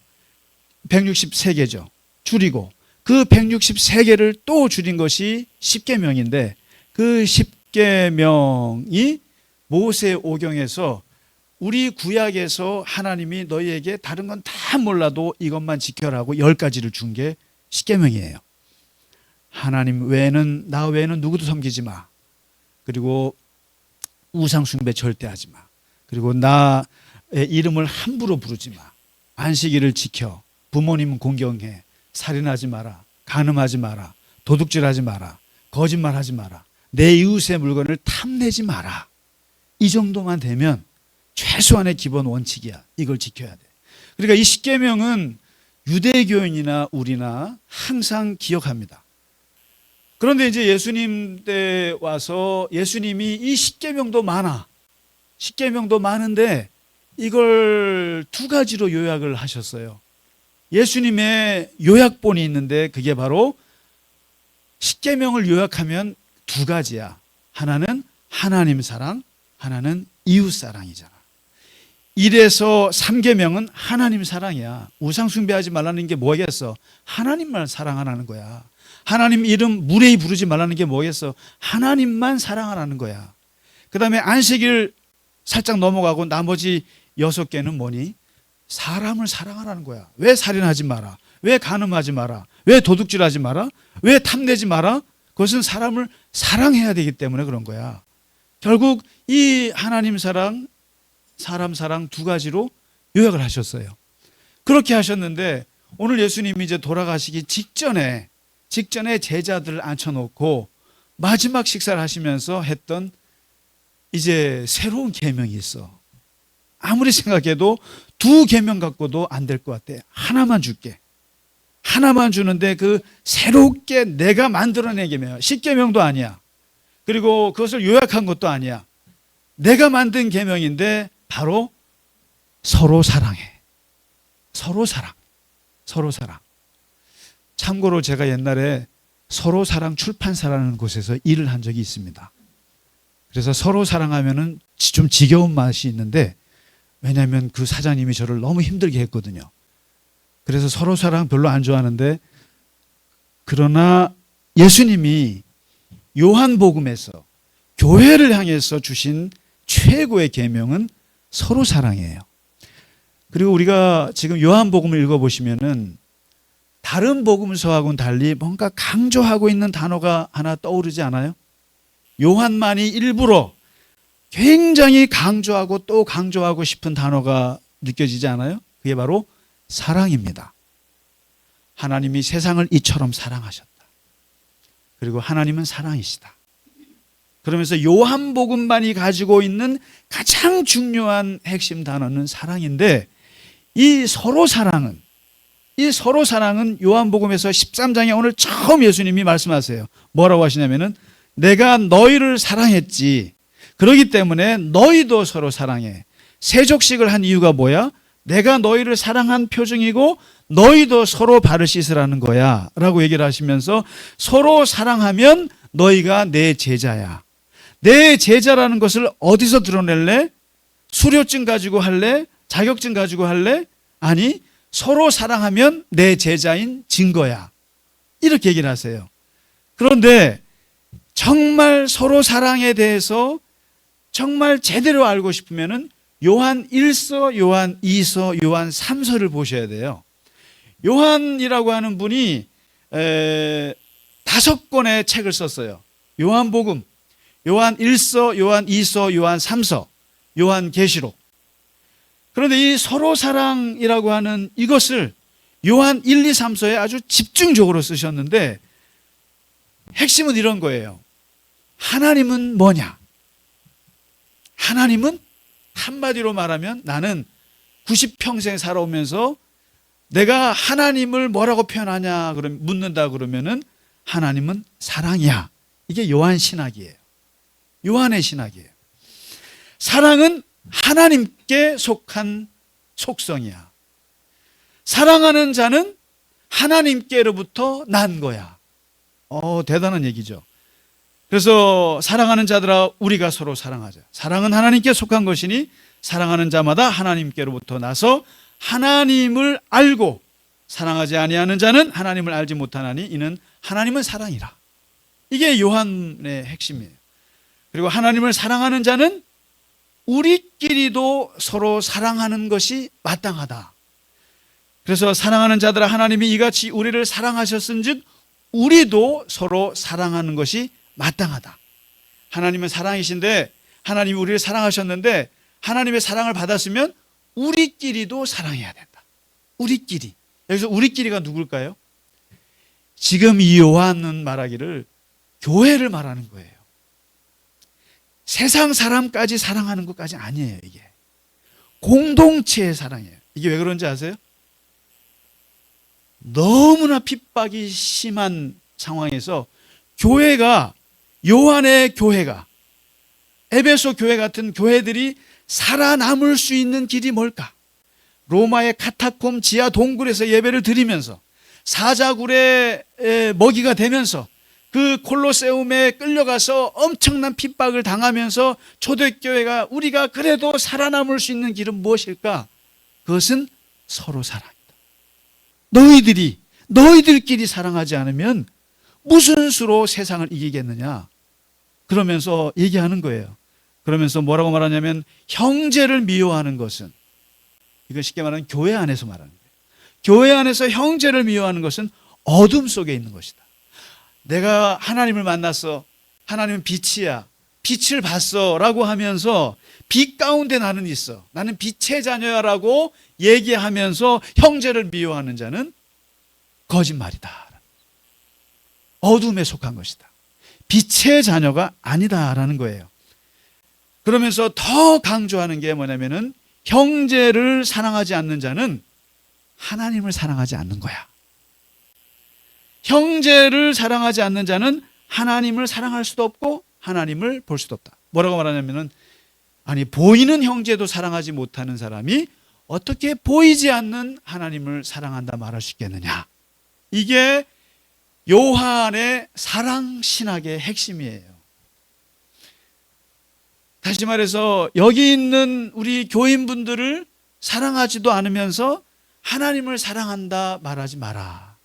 163개죠. 줄이고 그 163개를 또 줄인 것이 십계명인데 그 십계명이 모세 오경에서 우리 구약에서 하나님이 너희에게 다른 건 다 몰라도 이것만 지켜라고 10가지를 준 게 십계명이에요. 하나님 외에는 나 외에는 누구도 섬기지 마. 그리고 우상 숭배 절대 하지 마. 그리고 나의 이름을 함부로 부르지 마. 안식일을 지켜. 부모님은 공경해. 살인하지 마라. 간음하지 마라. 도둑질하지 마라. 거짓말하지 마라. 내 이웃의 물건을 탐내지 마라. 이 정도만 되면 최소한의 기본 원칙이야. 이걸 지켜야 돼. 그러니까 이 십계명은 유대교인이나 우리나 항상 기억합니다. 그런데 이제 예수님 때 와서 예수님이 이 십계명도 많아. 십계명도 많은데 이걸 두 가지로 요약을 하셨어요. 예수님의 요약본이 있는데 그게 바로 십계명을 요약하면 두 가지야. 하나는 하나님 사랑, 하나는 이웃 사랑이잖아. 1에서 3계명은 하나님 사랑이야. 우상 숭배하지 말라는 게 뭐겠어? 하나님만 사랑하라는 거야. 하나님 이름 무례히 부르지 말라는 게 뭐겠어? 하나님만 사랑하라는 거야. 그 다음에 안식일 살짝 넘어가고 나머지 6개는 뭐니? 사람을 사랑하라는 거야. 왜 살인하지 마라? 왜 간음하지 마라? 왜 도둑질하지 마라? 왜 탐내지 마라? 그것은 사람을 사랑해야 되기 때문에 그런 거야. 결국 이 하나님 사랑, 사람 사랑 두 가지로 요약을 하셨어요. 그렇게 하셨는데 오늘 예수님이 이제 돌아가시기 직전에 제자들을 앉혀놓고 마지막 식사를 하시면서 했던 이제 새로운 계명이 있어. 아무리 생각해도 두 계명 갖고도 안 될 것 같아. 하나만 줄게. 하나만 주는데 그 새롭게 내가 만들어낸 계명, 십계명도 아니야. 그리고 그것을 요약한 것도 아니야. 내가 만든 계명인데 바로 서로 사랑해. 서로 사랑. 서로 사랑. 참고로 제가 옛날에 서로 사랑 출판사라는 곳에서 일을 한 적이 있습니다. 그래서 서로 사랑하면은 좀 지겨운 맛이 있는데, 왜냐하면 그 사장님이 저를 너무 힘들게 했거든요. 그래서 서로 사랑 별로 안 좋아하는데, 그러나 예수님이 요한복음에서 교회를 향해서 주신 최고의 계명은 서로 사랑이에요. 그리고 우리가 지금 요한복음을 읽어보시면은 다른 복음서하고는 달리 뭔가 강조하고 있는 단어가 하나 떠오르지 않아요? 요한만이 일부러 굉장히 강조하고 또 강조하고 싶은 단어가 느껴지지 않아요? 그게 바로 사랑입니다. 하나님이 세상을 이처럼 사랑하셨다. 그리고 하나님은 사랑이시다. 그러면서 요한복음만이 가지고 있는 가장 중요한 핵심 단어는 사랑인데, 이 서로 사랑은 요한복음에서 13장에 오늘 처음 예수님이 말씀하세요. 뭐라고 하시냐면은 내가 너희를 사랑했지. 그렇기 때문에 너희도 서로 사랑해. 세족식을 한 이유가 뭐야? 내가 너희를 사랑한 표징이고 너희도 서로 발을 씻으라는 거야 라고 얘기를 하시면서 서로 사랑하면 너희가 내 제자야. 내 제자라는 것을 어디서 드러낼래? 수료증 가지고 할래? 자격증 가지고 할래? 아니, 서로 사랑하면 내 제자인 증거야. 이렇게 얘기를 하세요. 그런데 정말 서로 사랑에 대해서 정말 제대로 알고 싶으면은 요한 1서, 요한 2서, 요한 3서를 보셔야 돼요. 요한이라고 하는 분이 5권의 책을 썼어요. 요한복음, 요한 1서, 요한 2서, 요한 3서, 요한 계시록. 그런데 이 서로 사랑이라고 하는 이것을 요한 1, 2, 3서에 아주 집중적으로 쓰셨는데 핵심은 이런 거예요. 하나님은 뭐냐? 하나님은 한마디로 말하면 나는 90평생 살아오면서 내가 하나님을 뭐라고 표현하냐 묻는다 그러면은 하나님은 사랑이야. 이게 요한 신학이에요. 요한의 신학이에요. 사랑은 하나님께 속한 속성이야. 사랑하는 자는 하나님께로부터 난 거야. 대단한 얘기죠. 그래서 사랑하는 자들아 우리가 서로 사랑하자. 사랑은 하나님께 속한 것이니 사랑하는 자마다 하나님께로부터 나서 하나님을 알고 사랑하지 아니하는 자는 하나님을 알지 못하나니 이는 하나님은 사랑이라. 이게 요한의 핵심이에요. 그리고 하나님을 사랑하는 자는 우리끼리도 서로 사랑하는 것이 마땅하다. 그래서 사랑하는 자들아 하나님이 이같이 우리를 사랑하셨은즉 우리도 서로 사랑하는 것이 마땅하다. 하나님은 사랑이신데 하나님이 우리를 사랑하셨는데 하나님의 사랑을 받았으면 우리끼리도 사랑해야 된다. 우리끼리. 여기서 우리끼리가 누굴까요? 지금 이 요한은 말하기를 교회를 말하는 거예요. 세상 사람까지 사랑하는 것까지 아니에요. 이게 공동체의 사랑이에요. 이게 왜 그런지 아세요? 너무나 핍박이 심한 상황에서 교회가, 요한의 교회가, 에베소 교회 같은 교회들이 살아남을 수 있는 길이 뭘까? 로마의 카타콤 지하 동굴에서 예배를 드리면서 사자굴의 먹이가 되면서 그 콜로세움에 끌려가서 엄청난 핍박을 당하면서 초대교회가 우리가 그래도 살아남을 수 있는 길은 무엇일까? 그것은 서로 사랑이다. 너희들끼리 사랑하지 않으면 무슨 수로 세상을 이기겠느냐? 그러면서 얘기하는 거예요. 그러면서 뭐라고 말하냐면 형제를 미워하는 것은, 이거 쉽게 말하면 교회 안에서 말하는 거예요. 교회 안에서 형제를 미워하는 것은 어둠 속에 있는 것이다. 내가 하나님을 만났어. 하나님은 빛이야. 빛을 봤어 라고 하면서 빛 가운데 나는 있어, 나는 빛의 자녀야 라고 얘기하면서 형제를 미워하는 자는 거짓말이다, 어둠에 속한 것이다, 빛의 자녀가 아니다라는 거예요. 그러면서 더 강조하는 게 뭐냐면은 형제를 사랑하지 않는 자는 하나님을 사랑하지 않는 거야. 형제를 사랑하지 않는 자는 하나님을 사랑할 수도 없고 하나님을 볼 수도 없다. 뭐라고 말하냐면은, 아니 보이는 형제도 사랑하지 못하는 사람이 어떻게 보이지 않는 하나님을 사랑한다 말할 수 있겠느냐. 이게 요한의 사랑 신학의 핵심이에요. 다시 말해서 여기 있는 우리 교인분들을 사랑하지도 않으면서 하나님을 사랑한다 말하지 마라,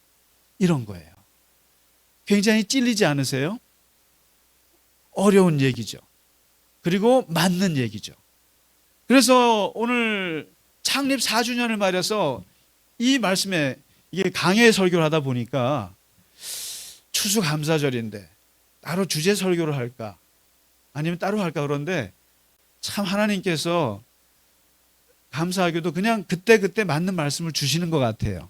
이런 거예요. 굉장히 찔리지 않으세요? 어려운 얘기죠. 그리고 맞는 얘기죠. 그래서 오늘 창립 4주년을 맞아서 이 말씀에, 이게 강해 설교를 하다 보니까 추수감사절인데 따로 주제 설교를 할까 아니면 따로 할까, 그런데 참 하나님께서 감사하게도 그냥 그때그때 맞는 말씀을 주시는 것 같아요.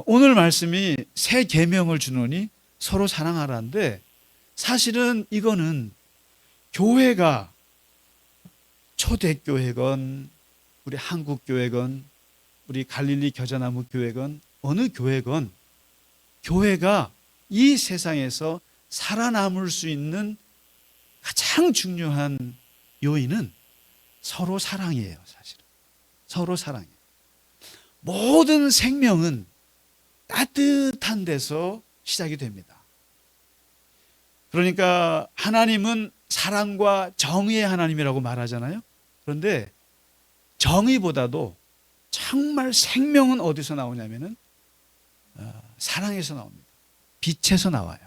오늘 말씀이 새 계명을 주노니 서로 사랑하라는데, 사실은 이거는 교회가 초대교회건 우리 한국교회건 우리 갈릴리 겨자나무 교회건 어느 교회건, 교회가 이 세상에서 살아남을 수 있는 가장 중요한 요인은 서로 사랑이에요. 사실은 서로 사랑이에요. 모든 생명은 따뜻한 데서 시작이 됩니다. 그러니까 하나님은 사랑과 정의의 하나님이라고 말하잖아요. 그런데 정의보다도 정말 생명은 어디서 나오냐면은 사랑에서 나옵니다. 빛에서 나와요.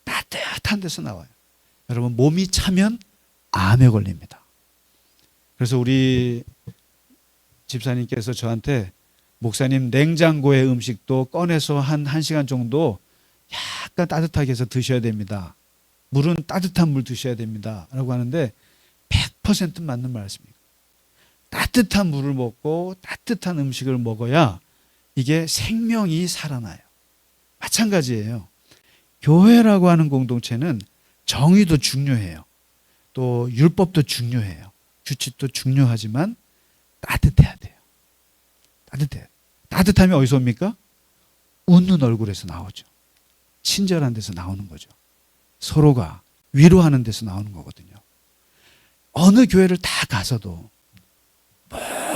따뜻한 데서 나와요. 여러분, 몸이 차면 암에 걸립니다. 그래서 우리 집사님께서 저한테, 목사님 냉장고의 음식도 꺼내서 한 1시간 정도 약간 따뜻하게 해서 드셔야 됩니다. 물은 따뜻한 물 드셔야 됩니다 라고 하는데 100% 맞는 말씀입니다. 따뜻한 물을 먹고 따뜻한 음식을 먹어야 이게 생명이 살아나요. 마찬가지예요. 교회라고 하는 공동체는 정의도 중요해요. 또 율법도 중요해요. 규칙도 중요하지만 따뜻해야 돼요. 따뜻해요. 따뜻함이 어디서 옵니까? 웃는 얼굴에서 나오죠. 친절한 데서 나오는 거죠. 서로가 위로하는 데서 나오는 거거든요. 어느 교회를 다 가서도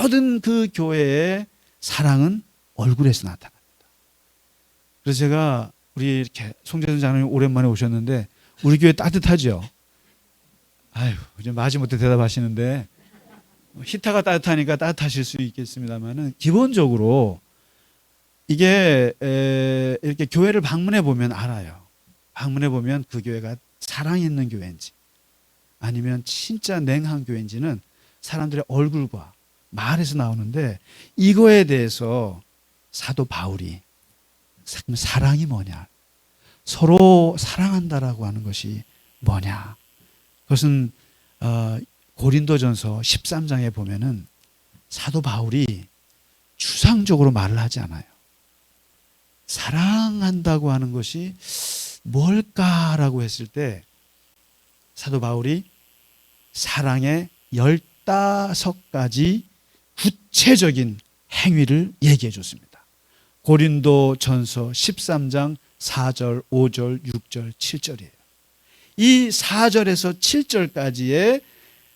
모든 그 교회의 사랑은 얼굴에서 나타납니다. 그래서 제가 우리 이렇게 송재선 장로님 오랜만에 오셨는데 우리 교회 따뜻하죠? 아유, 좀 마지못해 대답하시는데 히타가 따뜻하니까 따뜻하실 수 있겠습니다만은, 기본적으로 이게 이렇게 교회를 방문해 보면 알아요. 방문해 보면 그 교회가 사랑 있는 교회인지 아니면 진짜 냉한 교회인지는 사람들의 얼굴과 말에서 나오는데, 이거에 대해서 사도 바울이 사랑이 뭐냐, 서로 사랑한다라고 하는 것이 뭐냐, 그것은 고린도전서 13장에 보면은 사도 바울이 추상적으로 말을 하지 않아요. 사랑한다고 하는 것이 뭘까라고 했을 때 사도 바울이 사랑의 15가지 구체적인 행위를 얘기해 줬습니다. 고린도전서 13장 4절, 5절, 6절, 7절이에요. 이 4절에서 7절까지의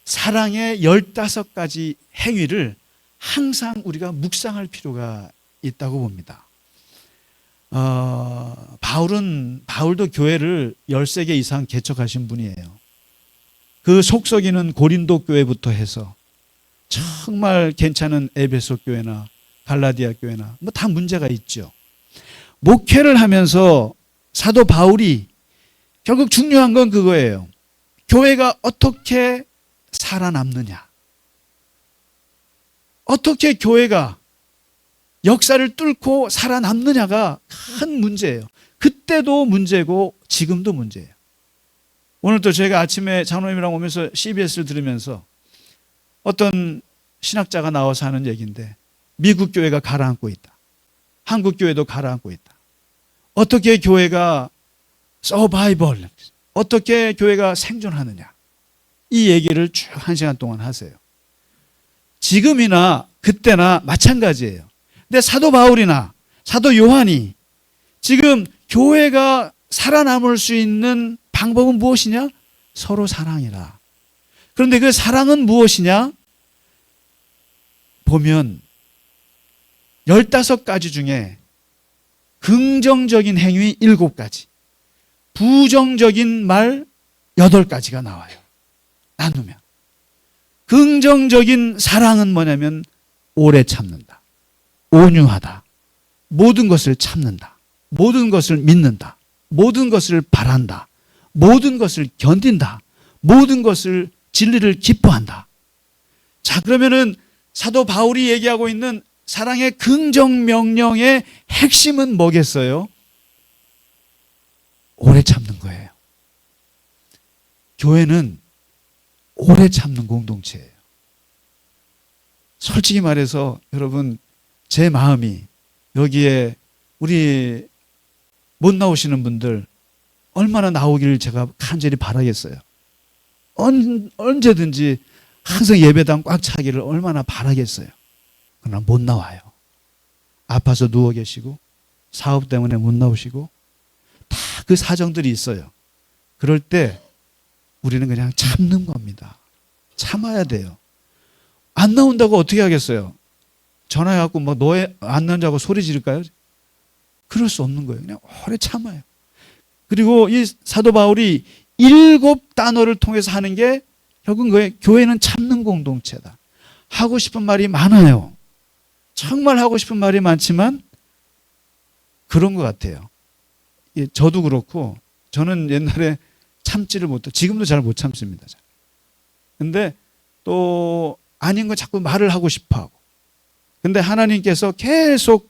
사랑의 15가지 행위를 항상 우리가 묵상할 필요가 있다고 봅니다. 바울도 교회를 13개 이상 개척하신 분이에요. 그 속썩이는 고린도 교회부터 해서 정말 괜찮은 에베소 교회나 갈라디아 교회나 뭐 다 문제가 있죠. 목회를 하면서 사도 바울이 결국 중요한 건 그거예요. 교회가 어떻게 살아남느냐, 어떻게 교회가 역사를 뚫고 살아남느냐가 큰 문제예요. 그때도 문제고 지금도 문제예요. 오늘 또 저희가 아침에 장로님이랑 오면서 CBS를 들으면서 어떤 신학자가 나와서 하는 얘기인데, 미국 교회가 가라앉고 있다, 한국 교회도 가라앉고 있다, 어떻게 교회가 서바이벌, 어떻게 교회가 생존하느냐, 이 얘기를 쭉 1시간 동안 하세요. 지금이나 그때나 마찬가지예요. 근데 사도 바울이나 사도 요한이 지금 교회가 살아남을 수 있는 방법은 무엇이냐? 서로 사랑이라. 그런데 그 사랑은 무엇이냐? 보면 15가지 중에 긍정적인 행위 7가지, 부정적인 말 8가지가 나와요. 나누면. 긍정적인 사랑은 뭐냐면 오래 참는다, 온유하다, 모든 것을 참는다, 모든 것을 믿는다, 모든 것을 바란다, 모든 것을 견딘다, 모든 것을 진리를 기뻐한다. 자, 그러면은 사도 바울이 얘기하고 있는 사랑의 긍정 명령의 핵심은 뭐겠어요? 오래 참는 거예요. 교회는 오래 참는 공동체예요. 솔직히 말해서 여러분, 제 마음이 여기에 우리 못 나오시는 분들 얼마나 나오기를 제가 간절히 바라겠어요. 언제든지 항상 예배당 꽉 차기를 얼마나 바라겠어요. 그러나 못 나와요. 아파서 누워 계시고, 사업 때문에 못 나오시고, 다 그 사정들이 있어요. 그럴 때 우리는 그냥 참는 겁니다. 참아야 돼요. 안 나온다고 어떻게 하겠어요? 전화해갖고 뭐 너의 안 나온다고 소리 지를까요? 그럴 수 없는 거예요. 그냥 오래 참아요. 그리고 이 사도 바울이 7단어를 통해서 하는 게 결국은 그거예요. 교회는 참는 공동체다. 하고 싶은 말이 많아요. 정말 하고 싶은 말이 많지만 그런 것 같아요. 저도 그렇고, 저는 옛날에 참지를 못해, 지금도 잘 못 참습니다. 근데 또 아닌 거 자꾸 말을 하고 싶어 하고. 근데 하나님께서 계속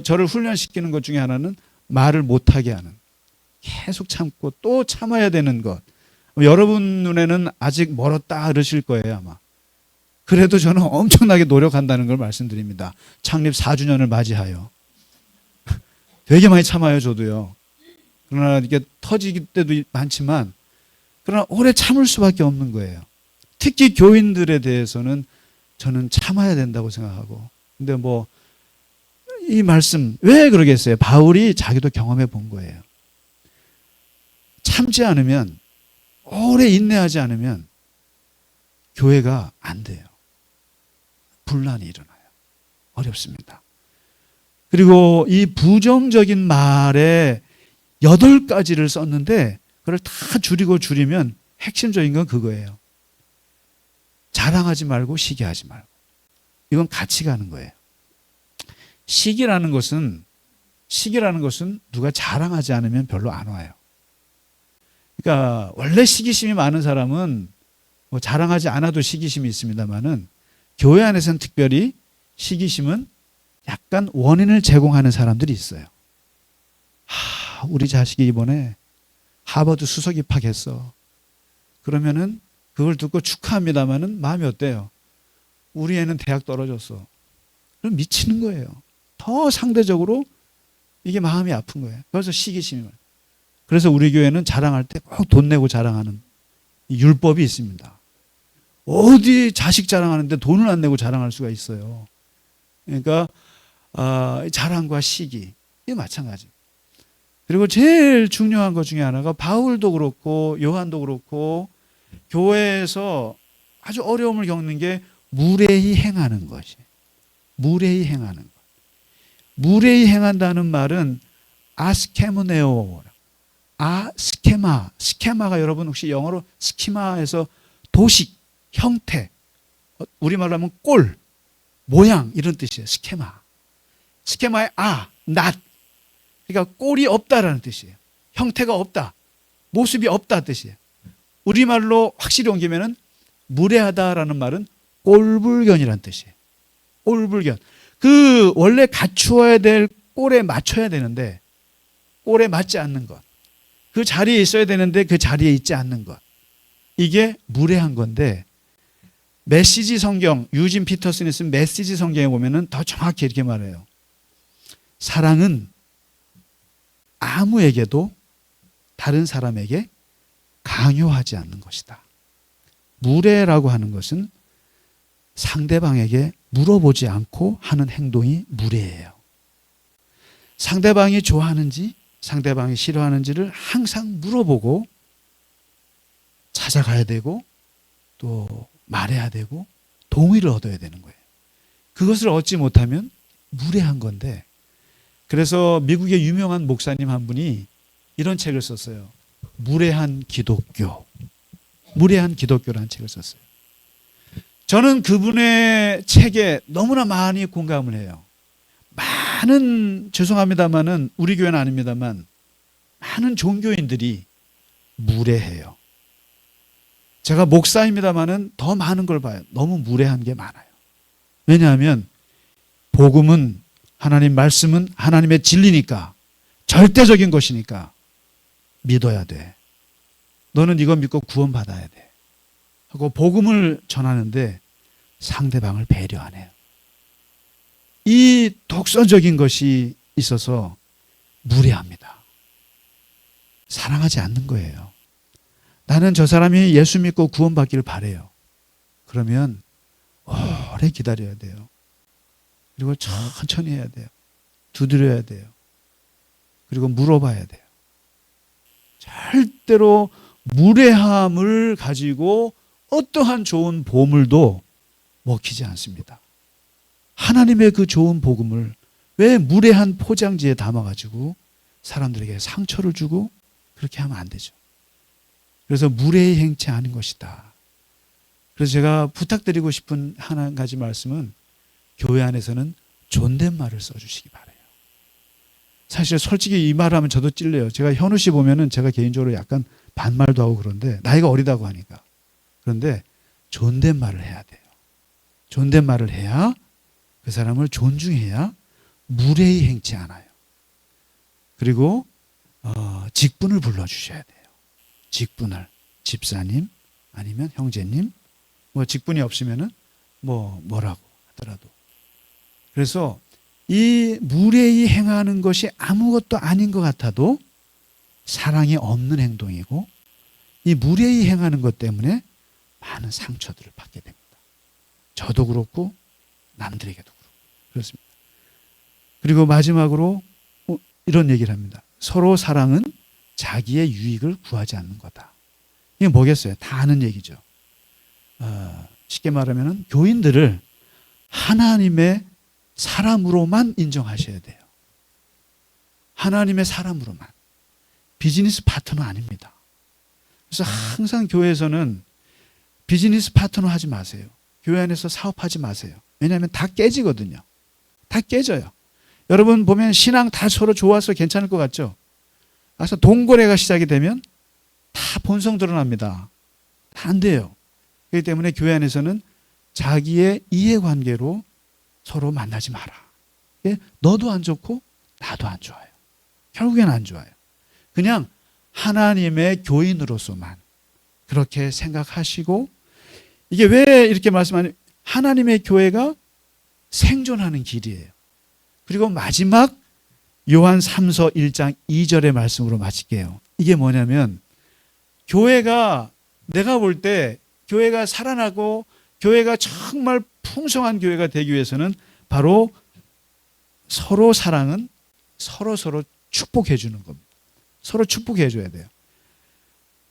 저를 훈련시키는 것 중에 하나는 말을 못하게 하는, 계속 참고 또 참아야 되는 것. 여러분 눈에는 아직 멀었다 그러실 거예요, 아마. 그래도 저는 엄청나게 노력한다는 걸 말씀드립니다. 창립 4주년을 맞이하여 되게 많이 참아요, 저도요. 그러나 이게 터질 때도 많지만, 그러나 오래 참을 수밖에 없는 거예요. 특히 교인들에 대해서는 저는 참아야 된다고 생각하고. 근데 뭐 이 말씀 왜 그러겠어요? 바울이 자기도 경험해 본 거예요. 참지 않으면, 오래 인내하지 않으면 교회가 안 돼요. 분란이 일어나요. 어렵습니다. 그리고 이 부정적인 말에 8가지를 썼는데, 그걸 다 줄이면 핵심적인 건 그거예요. 자랑하지 말고 시기하지 말고. 이건 같이 가는 거예요. 시기라는 것은 누가 자랑하지 않으면 별로 안 와요. 그러니까 원래 시기심이 많은 사람은 뭐 자랑하지 않아도 시기심이 있습니다만은, 교회 안에서는 특별히 시기심은 약간 원인을 제공하는 사람들이 있어요. 우리 자식이 이번에 하버드 수석 입학했어. 그러면은 그걸 듣고 축하합니다마는 마음이 어때요? 우리 애는 대학 떨어졌어. 그럼 미치는 거예요. 더 상대적으로 이게 마음이 아픈 거예요. 그래서 시기심이. 그래서 우리 교회는 자랑할 때 꼭 돈 내고 자랑하는 율법이 있습니다. 어디 자식 자랑하는데 돈을 안 내고 자랑할 수가 있어요. 그러니까 자랑과 시기, 이게 마찬가지. 그리고 제일 중요한 것 중에 하나가, 바울도 그렇고 요한도 그렇고 교회에서 아주 어려움을 겪는 게 무례히 행하는 것이. 무례히 행하는 것. 무례히 행한다는 말은 아스케모네오, 스케마. 스케마가 여러분 혹시 영어로 스키마에서 도식, 형태, 우리말로 하면 꼴, 모양, 이런 뜻이에요. 스케마. 스케마의 낫. 그러니까 꼴이 없다라는 뜻이에요. 형태가 없다, 모습이 없다 뜻이에요. 우리말로 확실히 옮기면은 무례하다라는 말은 꼴불견이라는 뜻이에요. 꼴불견. 그 원래 갖추어야 될 꼴에 맞춰야 되는데 꼴에 맞지 않는 것. 그 자리에 있어야 되는데 그 자리에 있지 않는 것. 이게 무례한 건데, 메시지 성경, 유진 피터슨이 쓴 메시지 성경에 보면은 더 정확히 이렇게 말해요. 사랑은 아무에게도 다른 사람에게 강요하지 않는 것이다. 무례라고 하는 것은 상대방에게 물어보지 않고 하는 행동이 무례예요. 상대방이 좋아하는지 상대방이 싫어하는지를 항상 물어보고 찾아가야 되고 또 말해야 되고 동의를 얻어야 되는 거예요. 그것을 얻지 못하면 무례한 건데, 그래서 미국의 유명한 목사님 한 분이 이런 책을 썼어요. 무례한 기독교. 무례한 기독교라는 책을 썼어요. 저는 그분의 책에 너무나 많이 공감을 해요. 많은, 죄송합니다만은 우리 교회는 아닙니다만 많은 종교인들이 무례해요. 제가 목사입니다만은 더 많은 걸 봐요. 너무 무례한 게 많아요. 왜냐하면 복음은, 하나님 말씀은 하나님의 진리니까, 절대적인 것이니까 믿어야 돼. 너는 이거 믿고 구원받아야 돼 하고 복음을 전하는데 상대방을 배려 안 해요. 이 독선적인 것이 있어서 무례합니다. 사랑하지 않는 거예요. 나는 저 사람이 예수 믿고 구원받기를 바래요. 그러면 오래 기다려야 돼요. 그리고 천천히 해야 돼요. 두드려야 돼요. 그리고 물어봐야 돼요. 절대로 무례함을 가지고 어떠한 좋은 보물도 먹히지 않습니다. 하나님의 그 좋은 복음을 왜 무례한 포장지에 담아가지고 사람들에게 상처를 주고 그렇게 하면 안 되죠. 그래서 무례히 행치 않은 것이다. 그래서 제가 부탁드리고 싶은 한 가지 말씀은, 교회 안에서는 존댓말을 써주시기 바라요. 사실 솔직히 이 말하면 저도 찔려요. 제가 현우 씨 보면은 제가 개인적으로 약간 반말도 하고 그런데, 나이가 어리다고 하니까. 그런데 존댓말을 해야 돼요. 존댓말을 해야, 그 사람을 존중해야 무례히 행치 않아요. 그리고 직분을 불러주셔야 돼요. 직분을, 집사님 아니면 형제님, 뭐 직분이 없으면은 뭐라고 하더라도. 그래서 이 무례히 행하는 것이 아무것도 아닌 것 같아도 사랑이 없는 행동이고, 이 무례히 행하는 것 때문에 많은 상처들을 받게 됩니다. 저도 그렇고 남들에게도 그렇고 그렇습니다. 그리고 마지막으로 이런 얘기를 합니다. 서로 사랑은 자기의 유익을 구하지 않는 거다. 이게 뭐겠어요? 다 아는 얘기죠. 쉽게 말하면 교인들을 하나님의 사람으로만 인정하셔야 돼요. 하나님의 사람으로만. 비즈니스 파트너 아닙니다. 그래서 항상 교회에서는 비즈니스 파트너 하지 마세요. 교회 안에서 사업하지 마세요. 왜냐하면 다 깨지거든요. 다 깨져요. 여러분 보면 신앙 다 서로 좋아서 괜찮을 것 같죠? 그래서 동거래가 시작이 되면 다 본성 드러납니다. 다 안 돼요. 그렇기 때문에 교회 안에서는 자기의 이해관계로 서로 만나지 마라. 너도 안 좋고 나도 안 좋아요. 결국엔 안 좋아요. 그냥 하나님의 교인으로서만 그렇게 생각하시고, 이게 왜 이렇게 말씀하냐면 하나님의 교회가 생존하는 길이에요. 그리고 마지막 요한 3서 1장 2절의 말씀으로 마칠게요. 이게 뭐냐면, 교회가, 내가 볼 때 교회가 살아나고 교회가 정말 풍성한 교회가 되기 위해서는 바로 서로 사랑은 서로 축복해 주는 겁니다. 서로 축복해 줘야 돼요.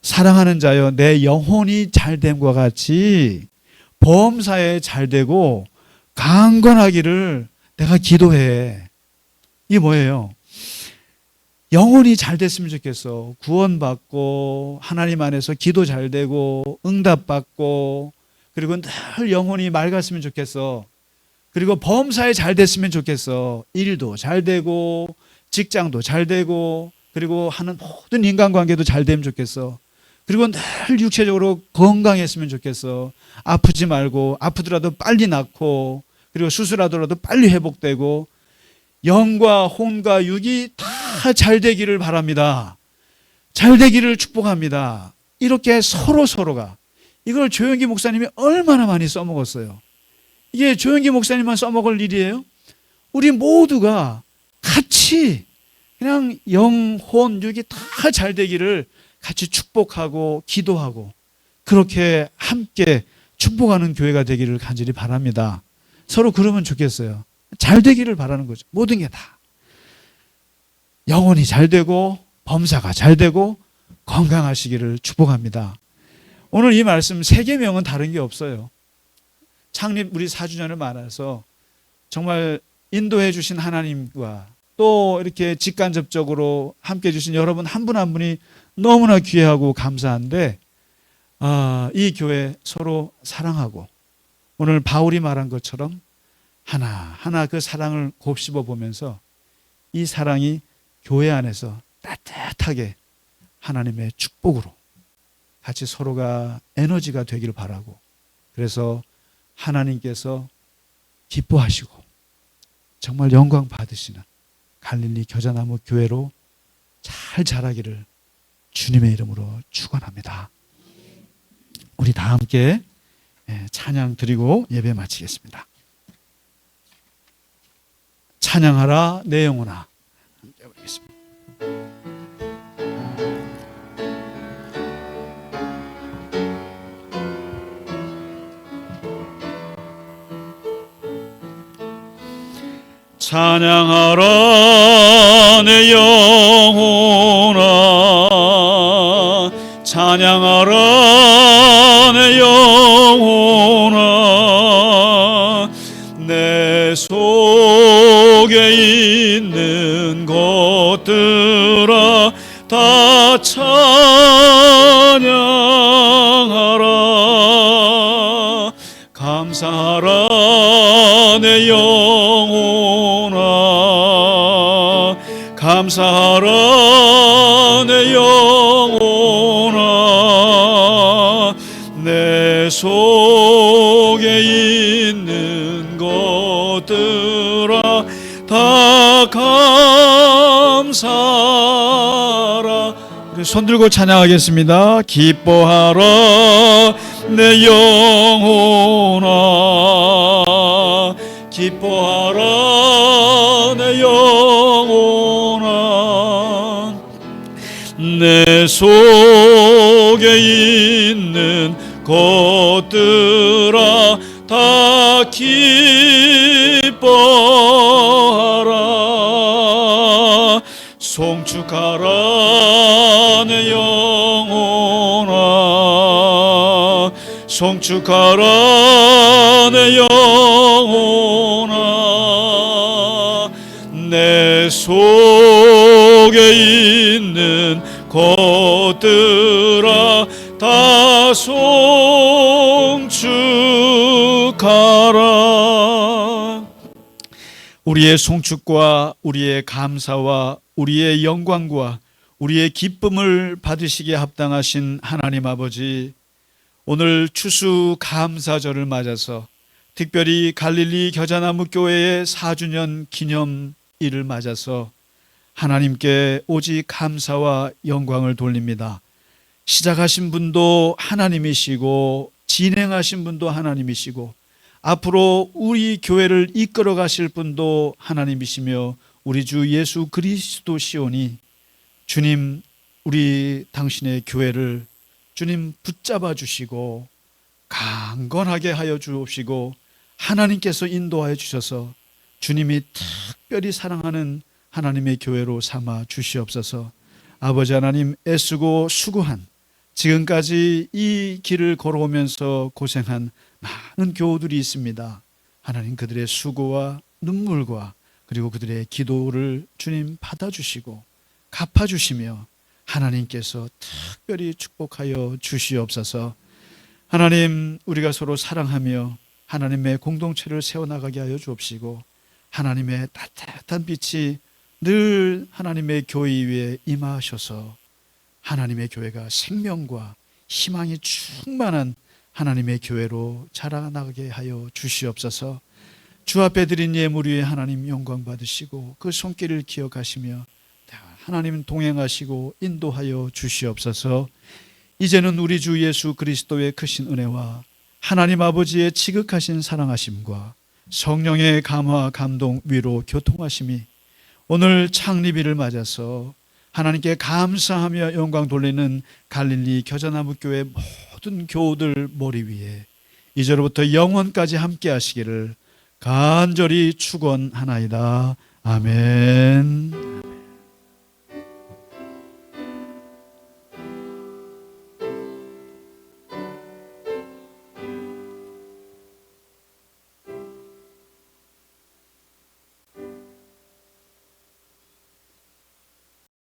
사랑하는 자여, 내 영혼이 잘됨과 같이 범사에 잘되고 강건하기를 내가 기도해. 이게 뭐예요? 영혼이 잘 됐으면 좋겠어. 구원받고 하나님 안에서 기도 잘 되고 응답받고, 그리고 늘 영혼이 맑았으면 좋겠어. 그리고 범사에 잘 됐으면 좋겠어. 일도 잘 되고 직장도 잘 되고, 그리고 하는 모든 인간관계도 잘 되면 좋겠어. 그리고 늘 육체적으로 건강했으면 좋겠어. 아프지 말고, 아프더라도 빨리 낫고, 그리고 수술하더라도 빨리 회복되고, 영과 혼과 육이 다 잘 되기를 바랍니다. 잘 되기를 축복합니다. 이렇게 서로가 이걸 조영기 목사님이 얼마나 많이 써먹었어요. 이게 조영기 목사님만 써먹을 일이에요? 우리 모두가 같이 그냥 영혼 육이 다 잘 되기를 같이 축복하고 기도하고 그렇게 함께 축복하는 교회가 되기를 간절히 바랍니다. 서로 그러면 좋겠어요. 잘 되기를 바라는 거죠. 모든 게 다. 영혼이 잘 되고 범사가 잘 되고 건강하시기를 축복합니다. 오늘 이 말씀 세 계명은 다른 게 없어요. 창립 우리 4주년을 맞아서 정말 인도해 주신 하나님과 또 이렇게 직간접적으로 함께 해 주신 여러분 한 분 한 분이 너무나 귀하고 감사한데 이 교회 서로 사랑하고 오늘 바울이 말한 것처럼 하나하나 그 사랑을 곱씹어 보면서 이 사랑이 교회 안에서 따뜻하게 하나님의 축복으로 같이 서로가 에너지가 되기를 바라고 그래서 하나님께서 기뻐하시고 정말 영광 받으시는 갈릴리 겨자나무 교회로 잘 자라기를 주님의 이름으로 축원합니다. 우리 다 함께 찬양 드리고 예배 마치겠습니다. 찬양하라 내 영혼아. 함께 부르겠습니다. 찬양하라 내 영혼아 찬양하라 내 영혼아 내 속에 있는 것들아 다 찬양하라 감사하라 내 영혼아 감사하라 내 영혼아 내 속에 있는 것들아 다 감사하라. 우리 손 들고 찬양하겠습니다. 기뻐하라 내 영혼아 기뻐하라 내 영혼아 내 속에 있는 것들아 다 기뻐하라 송축하라 내 영혼아 송축하라 내 영혼아 내 속에 있는 것들아 다 송축하라. 우리의 송축과 우리의 감사와 우리의 영광과 우리의 기쁨을 받으시기에 합당하신 하나님 아버지, 오늘 추수 감사절을 맞아서 특별히 갈릴리 겨자나무 교회의 4주년 기념일을 맞아서 하나님께 오직 감사와 영광을 돌립니다. 시작하신 분도 하나님이시고 진행하신 분도 하나님이시고 앞으로 우리 교회를 이끌어 가실 분도 하나님이시며 우리 주 예수 그리스도시오니 주님, 우리 당신의 교회를 주님 붙잡아 주시고 강건하게 하여 주옵시고 하나님께서 인도하여 주셔서 주님이 특별히 사랑하는 하나님의 교회로 삼아 주시옵소서. 아버지 하나님, 애쓰고 수고한 지금까지 이 길을 걸어오면서 고생한 많은 교우들이 있습니다. 하나님, 그들의 수고와 눈물과 그리고 그들의 기도를 주님 받아주시고 갚아주시며 하나님께서 특별히 축복하여 주시옵소서. 하나님, 우리가 서로 사랑하며 하나님의 공동체를 세워나가게 하여 주옵시고 하나님의 따뜻한 빛이 늘 하나님의 교회 위에 임하셔서 하나님의 교회가 생명과 희망이 충만한 하나님의 교회로 자라나가게 하여 주시옵소서. 주 앞에 드린 예물 위에 하나님 영광 받으시고 그 손길을 기억하시며 하나님 동행하시고 인도하여 주시옵소서. 이제는 우리 주 예수 그리스도의 크신 은혜와 하나님 아버지의 지극하신 사랑하심과 성령의 감화, 감동, 위로, 교통하심이 오늘 창립일을 맞아서 하나님께 감사하며 영광 돌리는 갈릴리 겨자나무 교회 모든 교우들 머리 위에 이제로부터 영원까지 함께 하시기를 간절히 축원하나이다. 아멘.